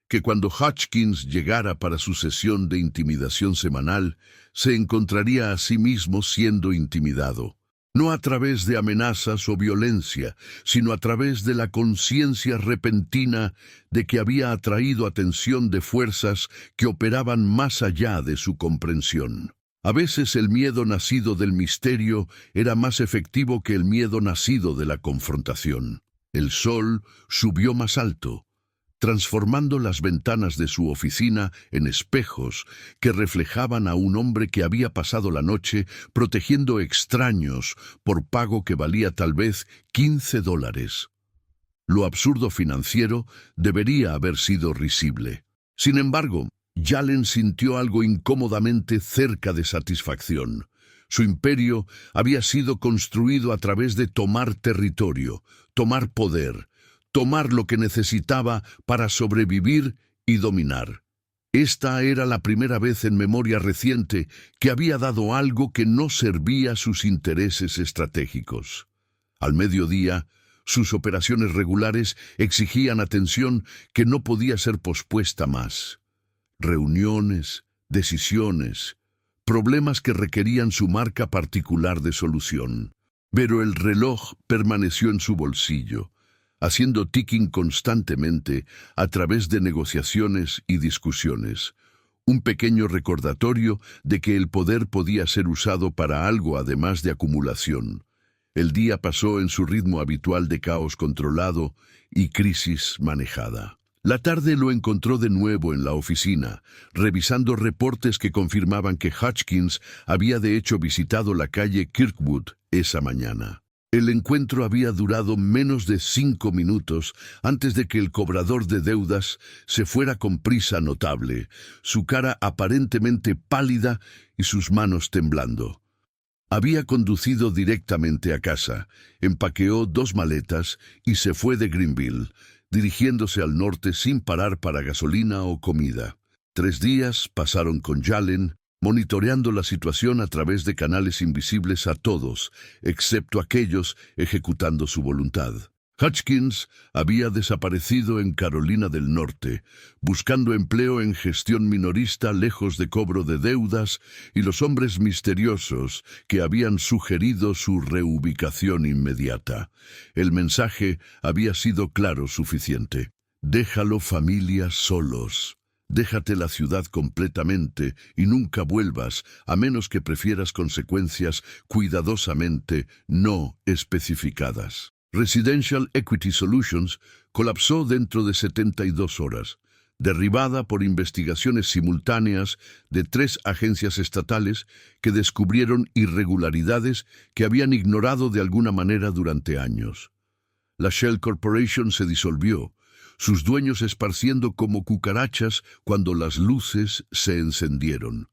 que cuando Hotchkiss llegara para su sesión de intimidación semanal, se encontraría a sí mismo siendo intimidado, no a través de amenazas o violencia, sino a través de la conciencia repentina de que había atraído atención de fuerzas que operaban más allá de su comprensión. A veces el miedo nacido del misterio era más efectivo que el miedo nacido de la confrontación. El sol subió más alto, transformando las ventanas de su oficina en espejos que reflejaban a un hombre que había pasado la noche protegiendo extraños por pago que valía tal vez $15. Lo absurdo financiero debería haber sido risible. Sin embargo, Yalen sintió algo incómodamente cerca de satisfacción. Su imperio había sido construido a través de tomar territorio, tomar poder, tomar lo que necesitaba para sobrevivir y dominar. Esta era la primera vez en memoria reciente que había dado algo que no servía a sus intereses estratégicos. Al mediodía, sus operaciones regulares exigían atención que no podía ser pospuesta más. Reuniones, decisiones, problemas que requerían su marca particular de solución. Pero el reloj permaneció en su bolsillo, haciendo ticking constantemente a través de negociaciones y discusiones. Un pequeño recordatorio de que el poder podía ser usado para algo además de acumulación. El día pasó en su ritmo habitual de caos controlado y crisis manejada. La tarde lo encontró de nuevo en la oficina, revisando reportes que confirmaban que Hutchins había de hecho visitado la calle Kirkwood esa mañana. El encuentro había durado menos de 5 minutos antes de que el cobrador de deudas se fuera con prisa notable, su cara aparentemente pálida y sus manos temblando. Había conducido directamente a casa, empaqueó 2 maletas y se fue de Greenville, dirigiéndose al norte sin parar para gasolina o comida. 3 días pasaron con Yalen, monitoreando la situación a través de canales invisibles a todos, excepto aquellos ejecutando su voluntad. Hutchins había desaparecido en Carolina del Norte, buscando empleo en gestión minorista lejos de cobro de deudas y los hombres misteriosos que habían sugerido su reubicación inmediata. El mensaje había sido claro suficiente. Déjalo, familia, solos. Déjate la ciudad completamente y nunca vuelvas, a menos que prefieras consecuencias cuidadosamente no especificadas. Residential Equity Solutions colapsó dentro de 72 horas, derribada por investigaciones simultáneas de 3 agencias estatales que descubrieron irregularidades que habían ignorado de alguna manera durante años. La Shell Corporation se disolvió, sus dueños esparciendo como cucarachas cuando las luces se encendieron.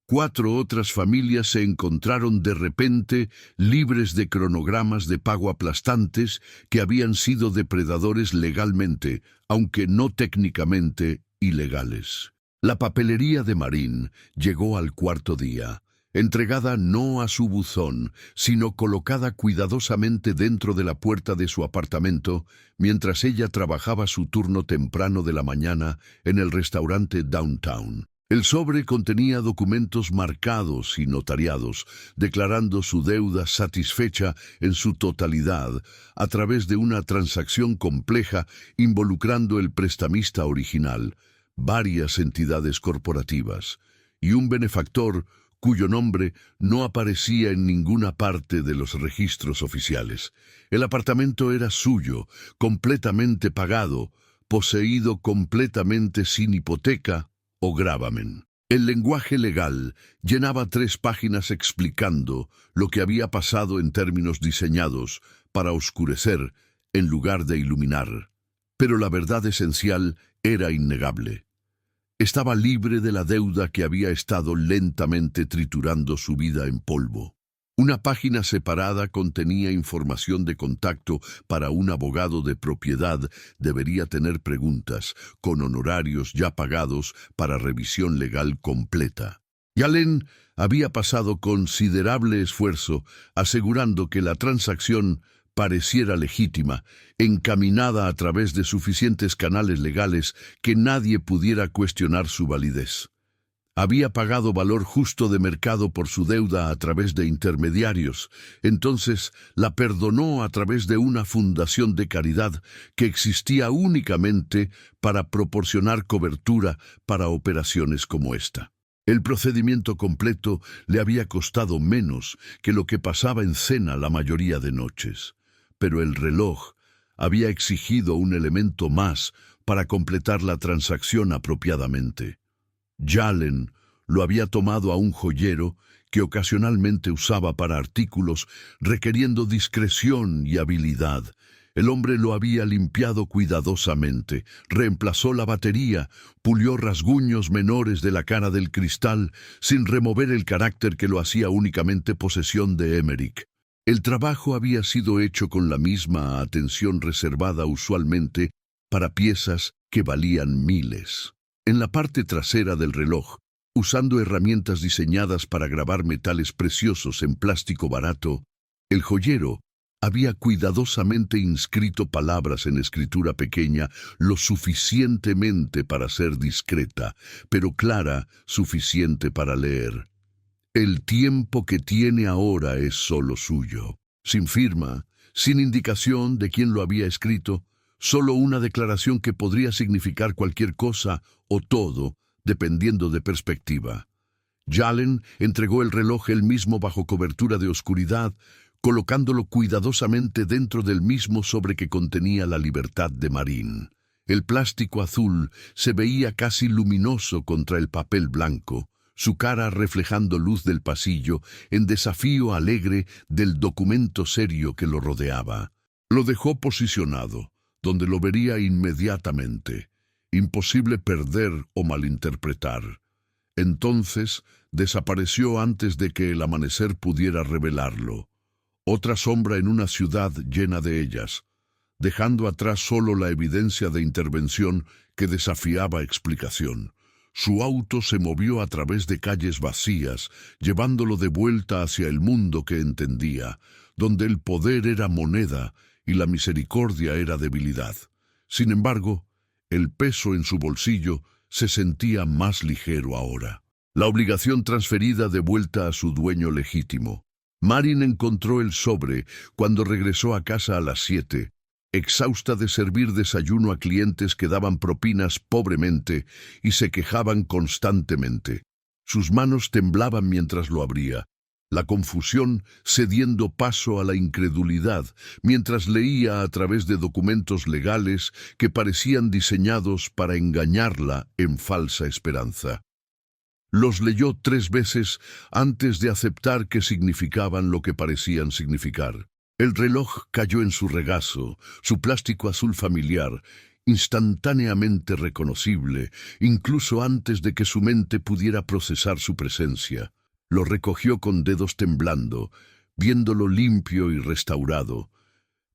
4 otras familias se encontraron de repente libres de cronogramas de pago aplastantes que habían sido depredadores legalmente, aunque no técnicamente ilegales. La papelería de Marín llegó al 4.º día, entregada no a su buzón, sino colocada cuidadosamente dentro de la puerta de su apartamento, mientras ella trabajaba su turno temprano de la mañana en el restaurante Downtown. El sobre contenía documentos marcados y notariados, declarando su deuda satisfecha en su totalidad a través de una transacción compleja involucrando el prestamista original, varias entidades corporativas y un benefactor cuyo nombre no aparecía en ninguna parte de los registros oficiales. El apartamento era suyo, completamente pagado, poseído completamente sin hipoteca o gravamen. El lenguaje legal llenaba 3 páginas explicando lo que había pasado en términos diseñados para oscurecer en lugar de iluminar. Pero la verdad esencial era innegable. Estaba libre de la deuda que había estado lentamente triturando su vida en polvo. Una página separada contenía información de contacto para un abogado de propiedad. Debería tener preguntas, con honorarios ya pagados para revisión legal completa. Yalen había pasado considerable esfuerzo asegurando que la transacción pareciera legítima, encaminada a través de suficientes canales legales que nadie pudiera cuestionar su validez. Había pagado valor justo de mercado por su deuda a través de intermediarios, entonces la perdonó a través de una fundación de caridad que existía únicamente para proporcionar cobertura para operaciones como esta. El procedimiento completo le había costado menos que lo que pasaba en cena la mayoría de noches, pero el reloj había exigido un elemento más para completar la transacción apropiadamente. Jalen lo había tomado a un joyero que ocasionalmente usaba para artículos requiriendo discreción y habilidad. El hombre lo había limpiado cuidadosamente, reemplazó la batería, pulió rasguños menores de la cara del cristal, sin remover el carácter que lo hacía únicamente posesión de Emmerich. El trabajo había sido hecho con la misma atención reservada usualmente para piezas que valían miles. En la parte trasera del reloj, usando herramientas diseñadas para grabar metales preciosos en plástico barato, el joyero había cuidadosamente inscrito palabras en escritura pequeña lo suficientemente para ser discreta, pero clara suficiente para leer. El tiempo que tiene ahora es solo suyo. Sin firma, sin indicación de quién lo había escrito, solo una declaración que podría significar cualquier cosa o todo, dependiendo de perspectiva. Jalen entregó el reloj él mismo bajo cobertura de oscuridad, colocándolo cuidadosamente dentro del mismo sobre que contenía la libertad de Marín. El plástico azul se veía casi luminoso contra el papel blanco, su cara reflejando luz del pasillo en desafío alegre del documento serio que lo rodeaba. Lo dejó posicionado, donde lo vería inmediatamente. Imposible perder o malinterpretar. Entonces desapareció antes de que el amanecer pudiera revelarlo. Otra sombra en una ciudad llena de ellas, dejando atrás solo la evidencia de intervención que desafiaba explicación. Su auto se movió a través de calles vacías, llevándolo de vuelta hacia el mundo que entendía, donde el poder era moneda y la misericordia era debilidad. Sin embargo, el peso en su bolsillo se sentía más ligero ahora. La obligación transferida de vuelta a su dueño legítimo. Marín encontró el sobre cuando regresó a casa a las 7, exhausta de servir desayuno a clientes que daban propinas pobremente y se quejaban constantemente. Sus manos temblaban mientras lo abría, la confusión cediendo paso a la incredulidad mientras leía a través de documentos legales que parecían diseñados para engañarla en falsa esperanza. Los leyó 3 veces antes de aceptar que significaban lo que parecían significar. El reloj cayó en su regazo, su plástico azul familiar, instantáneamente reconocible, incluso antes de que su mente pudiera procesar su presencia. Lo recogió con dedos temblando, viéndolo limpio y restaurado,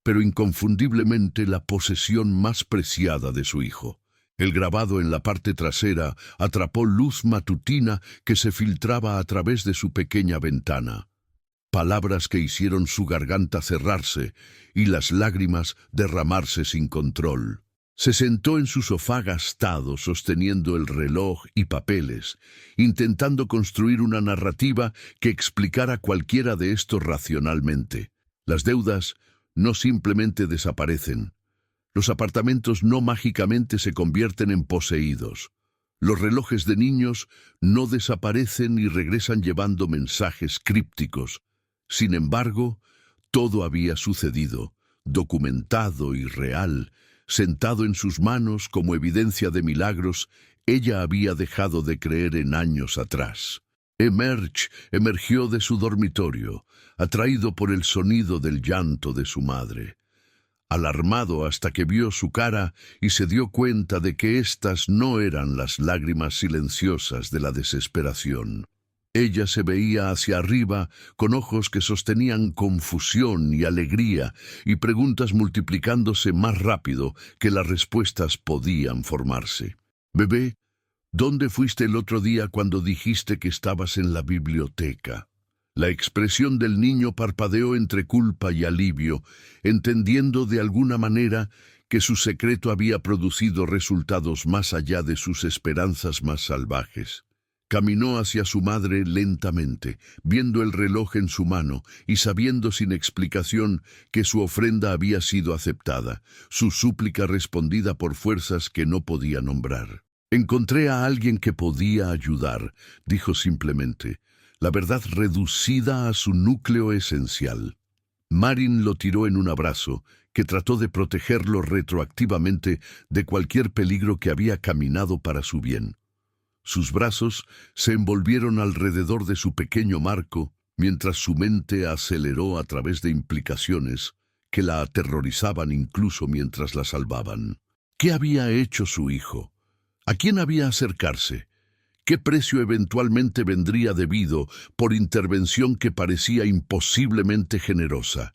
pero inconfundiblemente la posesión más preciada de su hijo. El grabado en la parte trasera atrapó luz matutina que se filtraba a través de su pequeña ventana. Palabras que hicieron su garganta cerrarse y las lágrimas derramarse sin control. Se sentó en su sofá gastado, sosteniendo el reloj y papeles, intentando construir una narrativa que explicara cualquiera de estos racionalmente. Las deudas no simplemente desaparecen. Los apartamentos no mágicamente se convierten en poseídos. Los relojes de niños no desaparecen y regresan llevando mensajes crípticos. Sin embargo, todo había sucedido, documentado y real. Sentado en sus manos como evidencia de milagros, ella había dejado de creer en años atrás. Emergió de su dormitorio, atraído por el sonido del llanto de su madre. Alarmado hasta que vio su cara y se dio cuenta de que éstas no eran las lágrimas silenciosas de la desesperación. Ella se veía hacia arriba con ojos que sostenían confusión y alegría y preguntas multiplicándose más rápido que las respuestas podían formarse. «Bebé, ¿dónde fuiste el otro día cuando dijiste que estabas en la biblioteca?» La expresión del niño parpadeó entre culpa y alivio, entendiendo de alguna manera que su secreto había producido resultados más allá de sus esperanzas más salvajes. Caminó hacia su madre lentamente, viendo el reloj en su mano y sabiendo sin explicación que su ofrenda había sido aceptada, su súplica respondida por fuerzas que no podía nombrar. Encontré a alguien que podía ayudar, dijo simplemente, la verdad reducida a su núcleo esencial. Marin lo tiró en un abrazo, que trató de protegerlo retroactivamente de cualquier peligro que había caminado para su bien. Sus brazos se envolvieron alrededor de su pequeño Marco, mientras su mente aceleró a través de implicaciones que la aterrorizaban incluso mientras la salvaban. ¿Qué había hecho su hijo? ¿A quién había acercarse? ¿Qué precio eventualmente vendría debido por intervención que parecía imposiblemente generosa?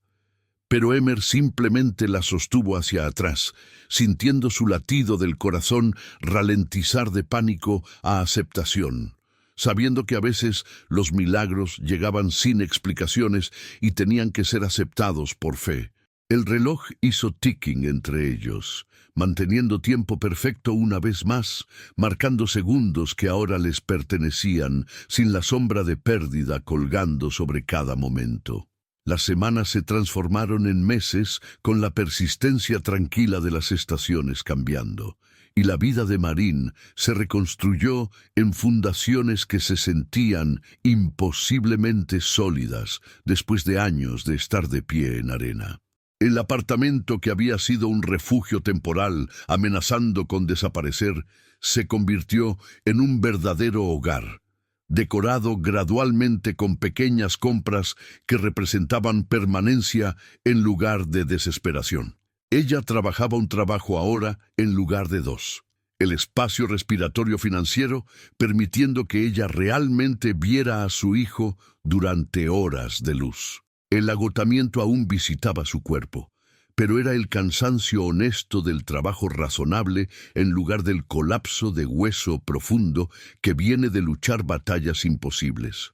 Pero Emer simplemente la sostuvo hacia atrás, sintiendo su latido del corazón ralentizar de pánico a aceptación, sabiendo que a veces los milagros llegaban sin explicaciones y tenían que ser aceptados por fe. El reloj hizo ticking entre ellos, manteniendo tiempo perfecto una vez más, marcando segundos que ahora les pertenecían, sin la sombra de pérdida colgando sobre cada momento. Las semanas se transformaron en meses con la persistencia tranquila de las estaciones cambiando, y la vida de Marin se reconstruyó en fundaciones que se sentían imposiblemente sólidas después de años de estar de pie en arena. El apartamento que había sido un refugio temporal, amenazando con desaparecer, se convirtió en un verdadero hogar, decorado gradualmente con pequeñas compras que representaban permanencia en lugar de desesperación. Ella trabajaba un trabajo ahora en lugar de dos. El espacio respiratorio financiero, permitiendo que ella realmente viera a su hijo durante horas de luz. El agotamiento aún visitaba su cuerpo, pero era el cansancio honesto del trabajo razonable en lugar del colapso de hueso profundo que viene de luchar batallas imposibles.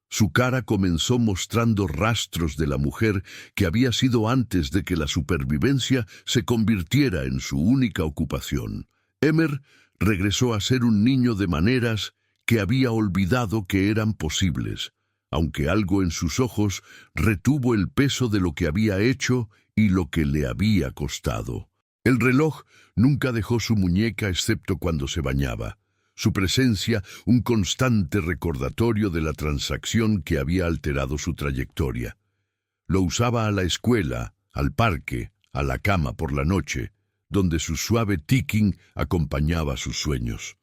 Su cara comenzó mostrando rastros de la mujer que había sido antes de que la supervivencia se convirtiera en su única ocupación. Emer regresó a ser un niño de maneras que había olvidado que eran posibles, aunque algo en sus ojos retuvo el peso de lo que había hecho y lo que le había costado. El reloj nunca dejó su muñeca excepto cuando se bañaba. Su presencia, un constante recordatorio de la transacción que había alterado su trayectoria. Lo usaba a la escuela, al parque, a la cama por la noche, donde su suave ticking acompañaba sus sueños.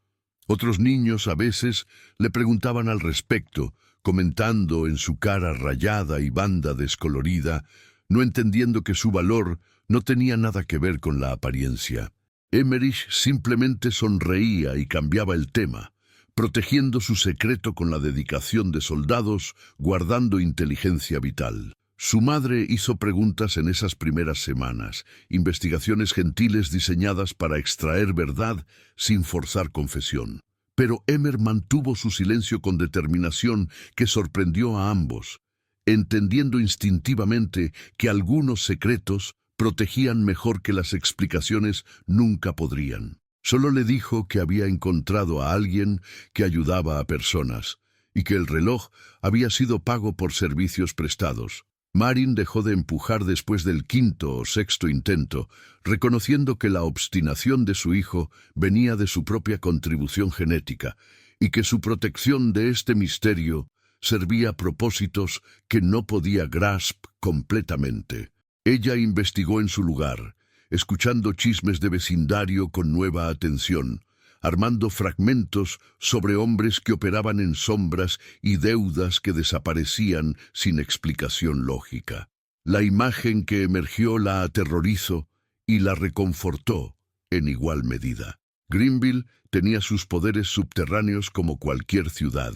Otros niños a veces le preguntaban al respecto, comentando en su cara rayada y banda descolorida, no entendiendo que su valor no tenía nada que ver con la apariencia. Emmerich simplemente sonreía y cambiaba el tema, protegiendo su secreto con la dedicación de soldados, guardando inteligencia vital. Su madre hizo preguntas en esas primeras semanas, investigaciones gentiles diseñadas para extraer verdad sin forzar confesión. Pero Emer mantuvo su silencio con determinación que sorprendió a ambos, entendiendo instintivamente que algunos secretos protegían mejor que las explicaciones nunca podrían. Solo le dijo que había encontrado a alguien que ayudaba a personas y que el reloj había sido pago por servicios prestados. Marin dejó de empujar después del quinto o sexto intento, reconociendo que la obstinación de su hijo venía de su propia contribución genética y que su protección de este misterio servía a propósitos que no podía grasp completamente. Ella investigó en su lugar, escuchando chismes de vecindario con nueva atención, armando fragmentos sobre hombres que operaban en sombras y deudas que desaparecían sin explicación lógica. La imagen que emergió la aterrorizó y la reconfortó en igual medida. Greenville tenía sus poderes subterráneos como cualquier ciudad,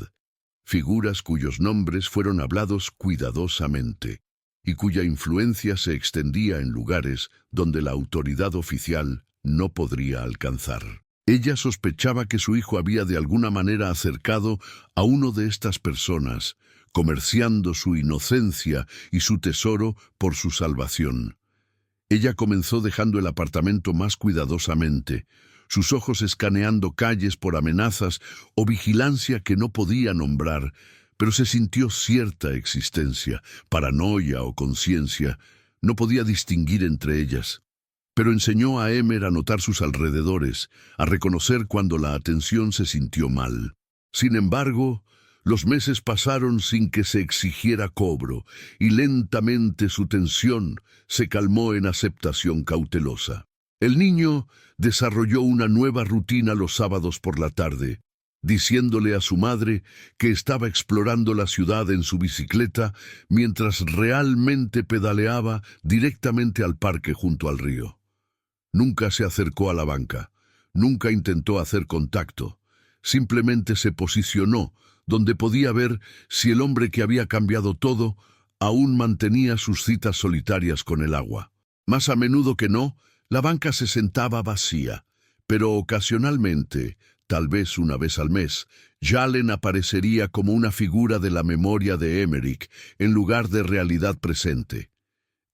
figuras cuyos nombres fueron hablados cuidadosamente y cuya influencia se extendía en lugares donde la autoridad oficial no podría alcanzar. Ella sospechaba que su hijo había de alguna manera acercado a uno de estas personas, comerciando su inocencia y su tesoro por su salvación. Ella comenzó dejando el apartamento más cuidadosamente, sus ojos escaneando calles por amenazas o vigilancia que no podía nombrar, pero se sintió cierta existencia, paranoia o conciencia, no podía distinguir entre ellas. pero enseñó a Emer a notar sus alrededores, a reconocer cuando la atención se sintió mal. Sin embargo, los meses pasaron sin que se exigiera cobro, y lentamente su tensión se calmó en aceptación cautelosa. El niño desarrolló una nueva rutina los sábados por la tarde, diciéndole a su madre que estaba explorando la ciudad en su bicicleta mientras realmente pedaleaba directamente al parque junto al río. Nunca se acercó a la banca, nunca intentó hacer contacto, simplemente se posicionó donde podía ver si el hombre que había cambiado todo aún mantenía sus citas solitarias con el agua. Más a menudo que no, la banca se sentaba vacía, pero ocasionalmente, tal vez una vez al mes, Jalen aparecería como una figura de la memoria de Emerick en lugar de realidad presente.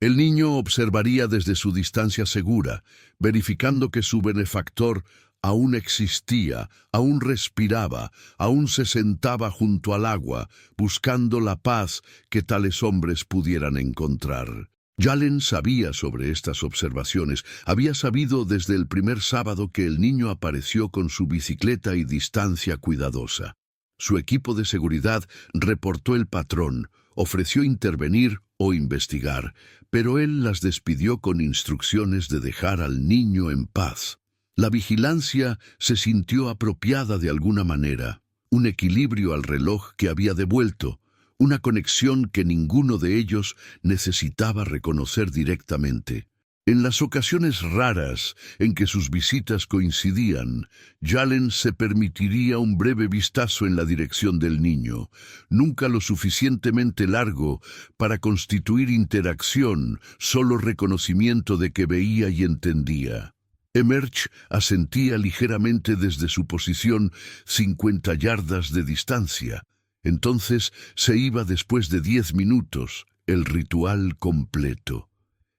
El niño observaría desde su distancia segura, verificando que su benefactor aún existía, aún respiraba, aún se sentaba junto al agua, buscando la paz que tales hombres pudieran encontrar. Jalen sabía sobre estas observaciones, había sabido desde el primer sábado que el niño apareció con su bicicleta y distancia cuidadosa. Su equipo de seguridad reportó el patrón, ofreció intervenir o investigar, pero él las despidió con instrucciones de dejar al niño en paz. La vigilancia se sintió apropiada de alguna manera, un equilibrio al reloj que había devuelto, una conexión que ninguno de ellos necesitaba reconocer directamente. En las ocasiones raras en que sus visitas coincidían, Jalen se permitiría un breve vistazo en la dirección del niño, nunca lo suficientemente largo para constituir interacción, solo reconocimiento de que veía y entendía. Emerch asentía ligeramente desde su posición 50 yardas de distancia. Entonces se iba después de 10 minutos, el ritual completo.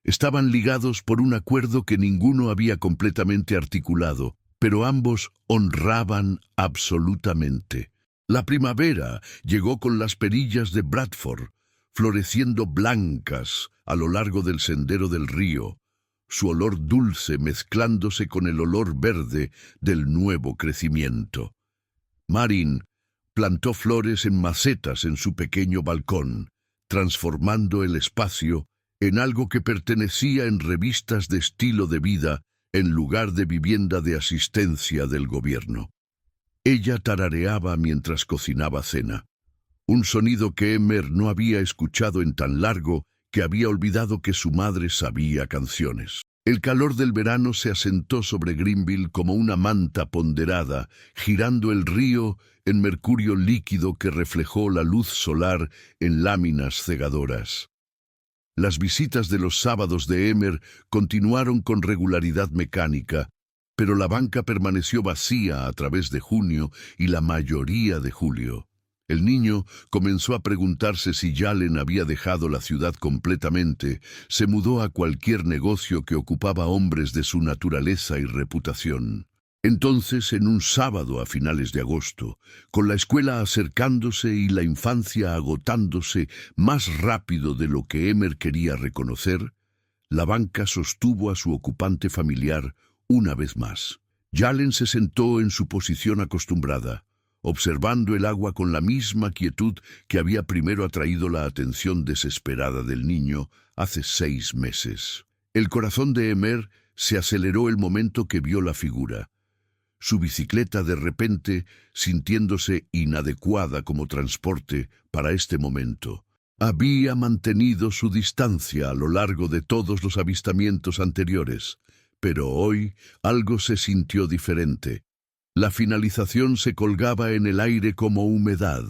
Estaban ligados por un acuerdo que ninguno había completamente articulado, pero ambos honraban absolutamente. La primavera llegó con las perillas de Bradford, floreciendo blancas a lo largo del sendero del río, su olor dulce mezclándose con el olor verde del nuevo crecimiento. Marin plantó flores en macetas en su pequeño balcón, transformando el espacio en algo que pertenecía en revistas de estilo de vida en lugar de vivienda de asistencia del gobierno. Ella tarareaba mientras cocinaba cena, un sonido que Emer no había escuchado en tan largo que había olvidado que su madre sabía canciones. El calor del verano se asentó sobre Greenville como una manta ponderada, girando el río en mercurio líquido que reflejó la luz solar en láminas cegadoras. Las visitas de los sábados de Emer continuaron con regularidad mecánica, pero la banca permaneció vacía a través de junio y la mayoría de julio. El niño comenzó a preguntarse si Jalen había dejado la ciudad completamente, se mudó a cualquier negocio que ocupaba hombres de su naturaleza y reputación. Entonces, en un sábado a finales de agosto, con la escuela acercándose y la infancia agotándose más rápido de lo que Emer quería reconocer, la banca sostuvo a su ocupante familiar una vez más. Jalen se sentó en su posición acostumbrada, observando el agua con la misma quietud que había primero atraído la atención desesperada del niño hace 6 meses. El corazón de Emer se aceleró el momento que vio la figura. Su bicicleta de repente, sintiéndose inadecuada como transporte para este momento. Había mantenido su distancia a lo largo de todos los avistamientos anteriores, pero hoy algo se sintió diferente. La finalización se colgaba en el aire como humedad,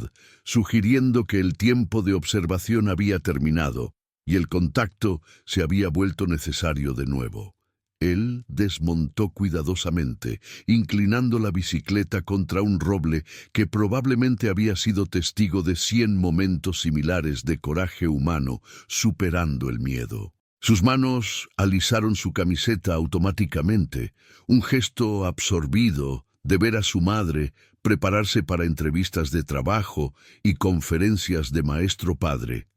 sugiriendo que el tiempo de observación había terminado y el contacto se había vuelto necesario de nuevo. Él desmontó cuidadosamente, inclinando la bicicleta contra un roble que probablemente había sido testigo de 100 momentos similares de coraje humano, superando el miedo. Sus manos alisaron su camiseta automáticamente, un gesto absorbido de ver a su madre prepararse para entrevistas de trabajo y conferencias de maestro padre.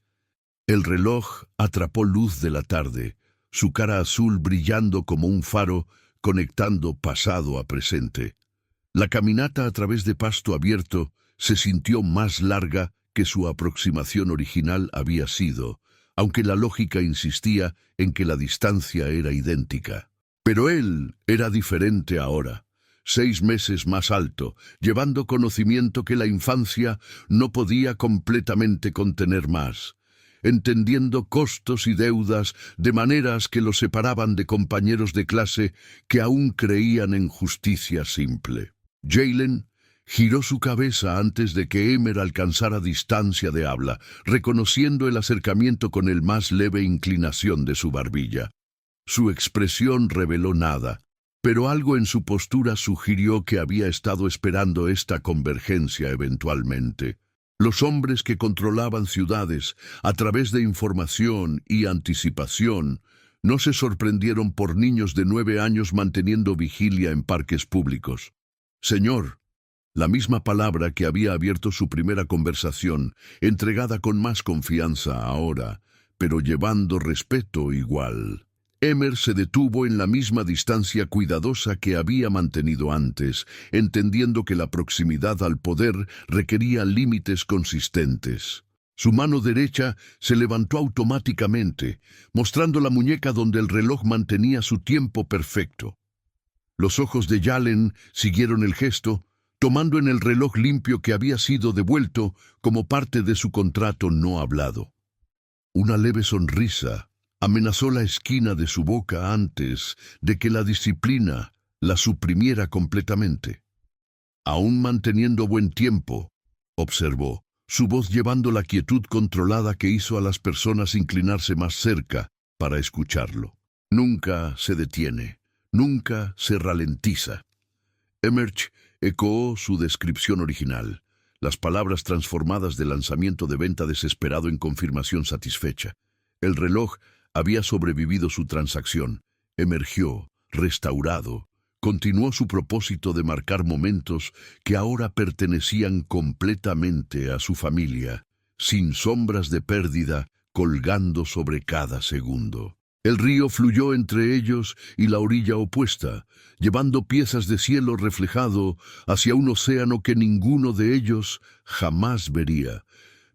El reloj atrapó luz de la tarde, su cara azul brillando como un faro, conectando pasado a presente. La caminata a través de pasto abierto se sintió más larga que su aproximación original había sido, aunque la lógica insistía en que la distancia era idéntica. Pero él era diferente ahora, 6 meses más alto, llevando conocimiento que la infancia no podía completamente contener más, entendiendo costos y deudas de maneras que lo separaban de compañeros de clase que aún creían en justicia simple. Jalen giró su cabeza antes de que Emer alcanzara distancia de habla, reconociendo el acercamiento con el más leve inclinación de su barbilla. Su expresión reveló nada, pero algo en su postura sugirió que había estado esperando esta convergencia eventualmente. Los hombres que controlaban ciudades a través de información y anticipación no se sorprendieron por niños de 9 años manteniendo vigilia en parques públicos. Señor, la misma palabra que había abierto su primera conversación, entregada con más confianza ahora, pero llevando respeto igual. Emer se detuvo en la misma distancia cuidadosa que había mantenido antes, entendiendo que la proximidad al poder requería límites consistentes. Su mano derecha se levantó automáticamente, mostrando la muñeca donde el reloj mantenía su tiempo perfecto. Los ojos de Jalen siguieron el gesto, tomando en el reloj limpio que había sido devuelto como parte de su contrato no hablado. Una leve sonrisa amenazó la esquina de su boca antes de que la disciplina la suprimiera completamente. Aún manteniendo buen tiempo, observó, su voz llevando la quietud controlada que hizo a las personas inclinarse más cerca para escucharlo. Nunca se detiene, nunca se ralentiza. Emerge ecoó su descripción original, las palabras transformadas de lanzamiento de venta desesperado en confirmación satisfecha. El reloj había sobrevivido su transacción, emergió, restaurado, continuó su propósito de marcar momentos que ahora pertenecían completamente a su familia, sin sombras de pérdida colgando sobre cada segundo. El río fluyó entre ellos y la orilla opuesta, llevando piezas de cielo reflejado hacia un océano que ninguno de ellos jamás vería,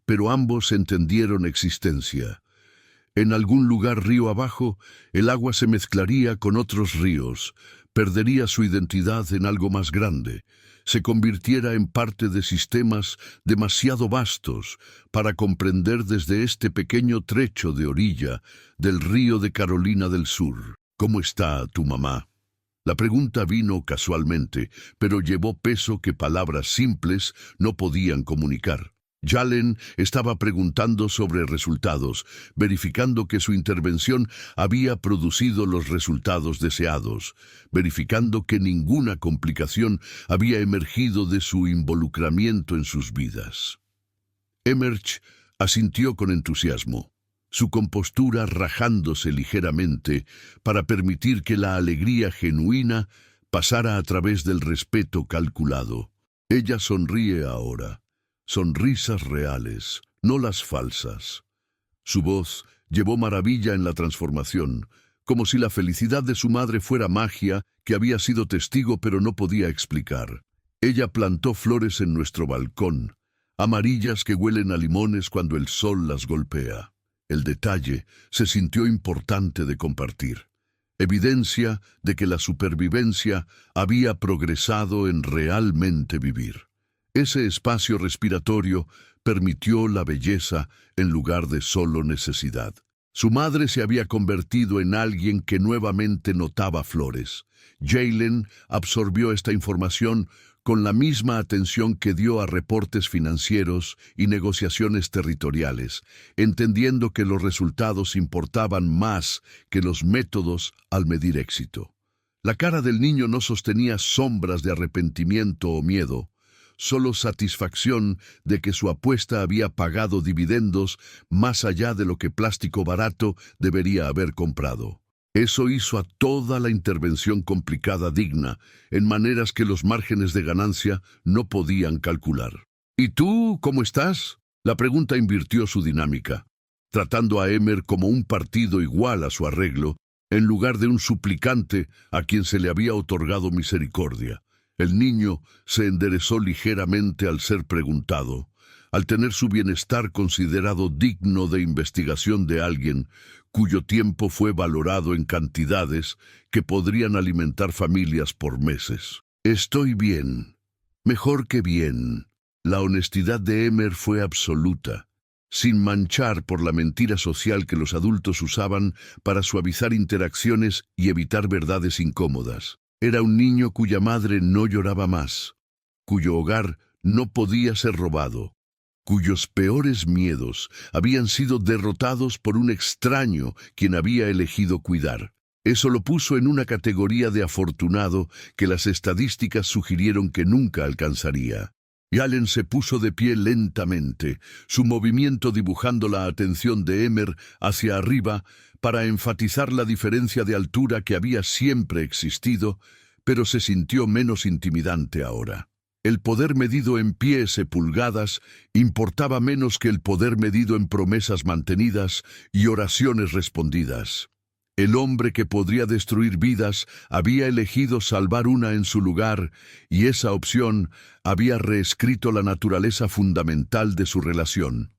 pero ambos entendieron existencia. En algún lugar río abajo, el agua se mezclaría con otros ríos, perdería su identidad en algo más grande, se convirtiera en parte de sistemas demasiado vastos para comprender desde este pequeño trecho de orilla del río de Carolina del Sur. ¿Cómo está tu mamá? La pregunta vino casualmente, pero llevó peso que palabras simples no podían comunicar. Jalen estaba preguntando sobre resultados, verificando que su intervención había producido los resultados deseados, verificando que ninguna complicación había emergido de su involucramiento en sus vidas. Emerge asintió con entusiasmo, su compostura rajándose ligeramente para permitir que la alegría genuina pasara a través del respeto calculado. Ella sonríe ahora. Sonrisas reales, no las falsas. Su voz llevó maravilla en la transformación, como si la felicidad de su madre fuera magia que había sido testigo pero no podía explicar. Ella plantó flores en nuestro balcón, amarillas que huelen a limones cuando el sol las golpea. El detalle se sintió importante de compartir. Evidencia de que la supervivencia había progresado en realmente vivir. Ese espacio respiratorio permitió la belleza en lugar de solo necesidad. Su madre se había convertido en alguien que nuevamente notaba flores. Jalen absorbió esta información con la misma atención que dio a reportes financieros y negociaciones territoriales, entendiendo que los resultados importaban más que los métodos al medir éxito. La cara del niño no sostenía sombras de arrepentimiento o miedo, solo satisfacción de que su apuesta había pagado dividendos más allá de lo que plástico barato debería haber comprado. Eso hizo a toda la intervención complicada digna, en maneras que los márgenes de ganancia no podían calcular. ¿Y tú, cómo estás? La pregunta invirtió su dinámica. tratando a Emer como un partido igual a su arreglo, en lugar de un suplicante a quien se le había otorgado misericordia. El niño se enderezó ligeramente al ser preguntado, al tener su bienestar considerado digno de investigación de alguien cuyo tiempo fue valorado en cantidades que podrían alimentar familias por meses. Estoy bien, mejor que bien. La honestidad de Emer fue absoluta, sin manchar por la mentira social que los adultos usaban para suavizar interacciones y evitar verdades incómodas. Era un niño cuya madre no lloraba más, cuyo hogar no podía ser robado, cuyos peores miedos habían sido derrotados por un extraño quien había elegido cuidar. Eso lo puso en una categoría de afortunado que las estadísticas sugirieron que nunca alcanzaría. Jalen se puso de pie lentamente, su movimiento dibujando la atención de Emer hacia arriba para enfatizar la diferencia de altura que había siempre existido, pero se sintió menos intimidante ahora. El poder medido en pies y pulgadas importaba menos que el poder medido en promesas mantenidas y oraciones respondidas. El hombre que podría destruir vidas había elegido salvar una en su lugar, y esa opción había reescrito la naturaleza fundamental de su relación.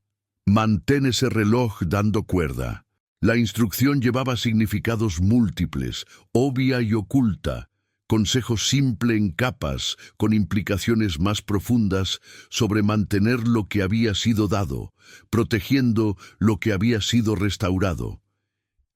Mantén ese reloj dando cuerda. La instrucción llevaba significados múltiples, obvia y oculta, consejo simple en capas, con implicaciones más profundas sobre mantener lo que había sido dado, protegiendo lo que había sido restaurado.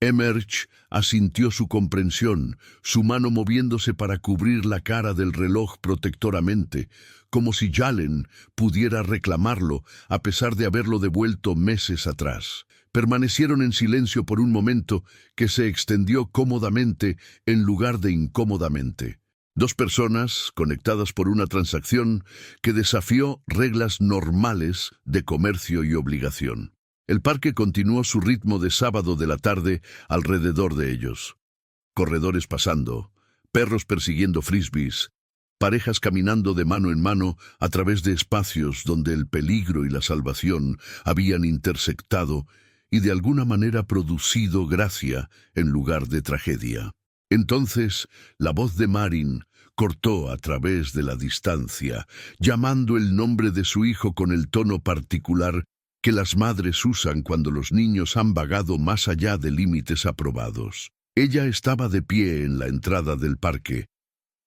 Emerge asintió su comprensión, su mano moviéndose para cubrir la cara del reloj protectoramente, como si Jalen pudiera reclamarlo a pesar de haberlo devuelto meses atrás. Permanecieron en silencio por un momento que se extendió cómodamente en lugar de incómodamente. Dos personas conectadas por una transacción que desafió reglas normales de comercio y obligación. El parque continuó su ritmo de sábado de la tarde alrededor de ellos. Corredores pasando, perros persiguiendo frisbees, parejas caminando de mano en mano a través de espacios donde el peligro y la salvación habían intersectado y de alguna manera producido gracia en lugar de tragedia. Entonces, la voz de Marin cortó a través de la distancia, llamando el nombre de su hijo con el tono particular que las madres usan cuando los niños han vagado más allá de límites aprobados. Ella estaba de pie en la entrada del parque,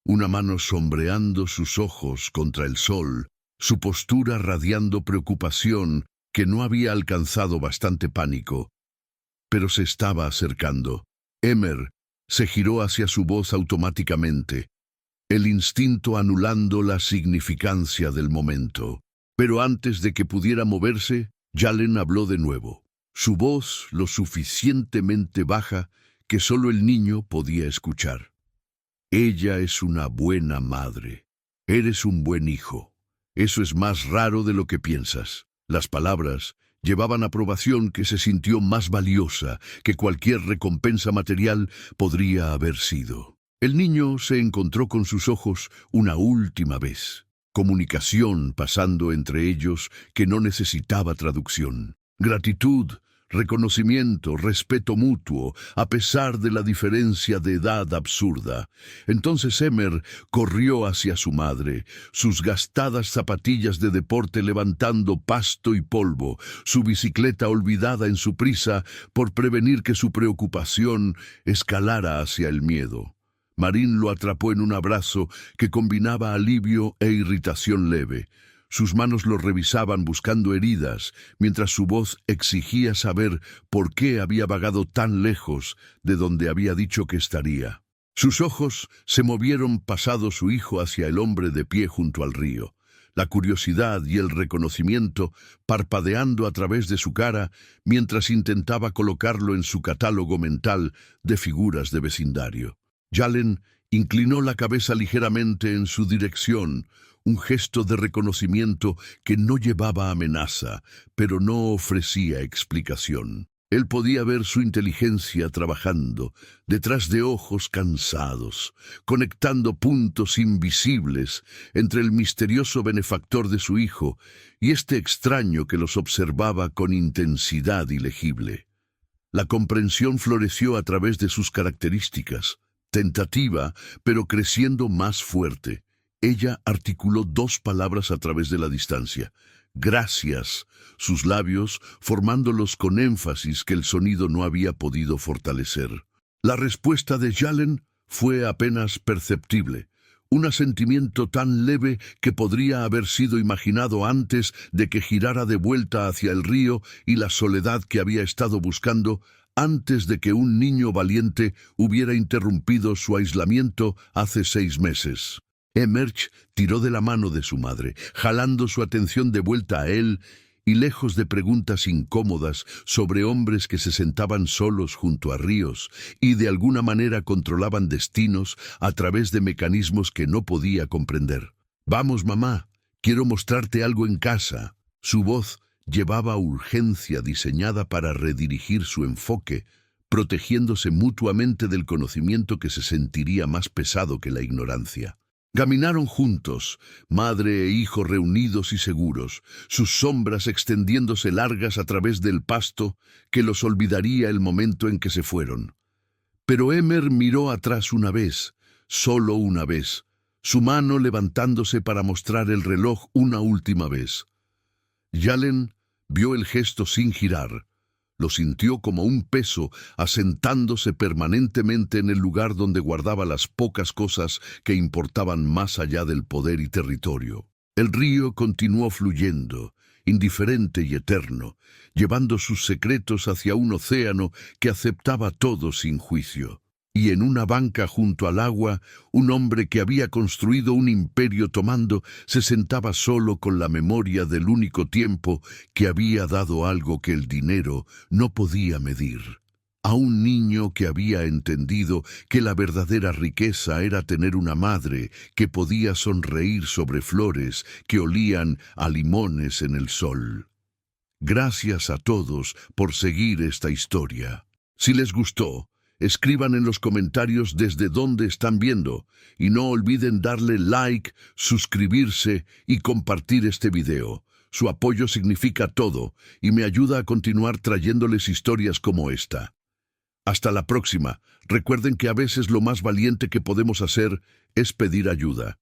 una mano sombreando sus ojos contra el sol, su postura radiando preocupación que no había alcanzado bastante pánico, pero se estaba acercando. Emer se giró hacia su voz automáticamente, el instinto anulando la significancia del momento. Pero antes de que pudiera moverse, Jalen habló de nuevo, su voz lo suficientemente baja que solo el niño podía escuchar. Ella es una buena madre. Eres un buen hijo. Eso es más raro de lo que piensas. Las palabras llevaban aprobación que se sintió más valiosa que cualquier recompensa material podría haber sido. El niño se encontró con sus ojos una última vez. Comunicación pasando entre ellos que no necesitaba traducción. Gratitud, reconocimiento, respeto mutuo, a pesar de la diferencia de edad absurda. Entonces Emer corrió hacia su madre, sus gastadas zapatillas de deporte levantando pasto y polvo, su bicicleta olvidada en su prisa por prevenir que su preocupación escalara hacia el miedo. Marín lo atrapó en un abrazo que combinaba alivio e irritación leve. Sus manos lo revisaban buscando heridas, mientras su voz exigía saber por qué había vagado tan lejos de donde había dicho que estaría. Sus ojos se movieron pasado su hijo hacia el hombre de pie junto al río, la curiosidad y el reconocimiento parpadeando a través de su cara mientras intentaba colocarlo en su catálogo mental de figuras de vecindario. Jalen inclinó la cabeza ligeramente en su dirección, un gesto de reconocimiento que no llevaba amenaza, pero no ofrecía explicación. Él podía ver su inteligencia trabajando detrás de ojos cansados, conectando puntos invisibles entre el misterioso benefactor de su hijo y este extraño que los observaba con intensidad ilegible. La comprensión floreció a través de sus características, tentativa, pero creciendo más fuerte. Ella articuló dos palabras a través de la distancia. Gracias, sus labios formándolos con énfasis que el sonido no había podido fortalecer. La respuesta de Jalen fue apenas perceptible, un asentimiento tan leve que podría haber sido imaginado antes de que girara de vuelta hacia el río y la soledad que había estado buscando, antes de que un niño valiente hubiera interrumpido su aislamiento hace 6 meses. Emerge tiró de la mano de su madre, jalando su atención de vuelta a él, y lejos de preguntas incómodas sobre hombres que se sentaban solos junto a ríos y de alguna manera controlaban destinos a través de mecanismos que no podía comprender. «Vamos, mamá, quiero mostrarte algo en casa». Su voz llevaba urgencia diseñada para redirigir su enfoque, protegiéndose mutuamente del conocimiento que se sentiría más pesado que la ignorancia. Caminaron juntos, madre e hijo reunidos y seguros, sus sombras extendiéndose largas a través del pasto que los olvidaría el momento en que se fueron. Pero Emer miró atrás una vez, solo una vez, su mano levantándose para mostrar el reloj una última vez. Jalen vio el gesto sin girar. Lo sintió como un peso asentándose permanentemente en el lugar donde guardaba las pocas cosas que importaban más allá del poder y territorio. El río continuó fluyendo, indiferente y eterno, llevando sus secretos hacia un océano que aceptaba todo sin juicio. Y en una banca junto al agua, un hombre que había construido un imperio tomando se sentaba solo con la memoria del único tiempo que había dado algo que el dinero no podía medir. A un niño que había entendido que la verdadera riqueza era tener una madre que podía sonreír sobre flores que olían a limones en el sol. Gracias a todos por seguir esta historia. Si les gustó, escriban en los comentarios desde dónde están viendo y no olviden darle like, suscribirse y compartir este video. Su apoyo significa todo y me ayuda a continuar trayéndoles historias como esta. Hasta la próxima. Recuerden que a veces lo más valiente que podemos hacer es pedir ayuda.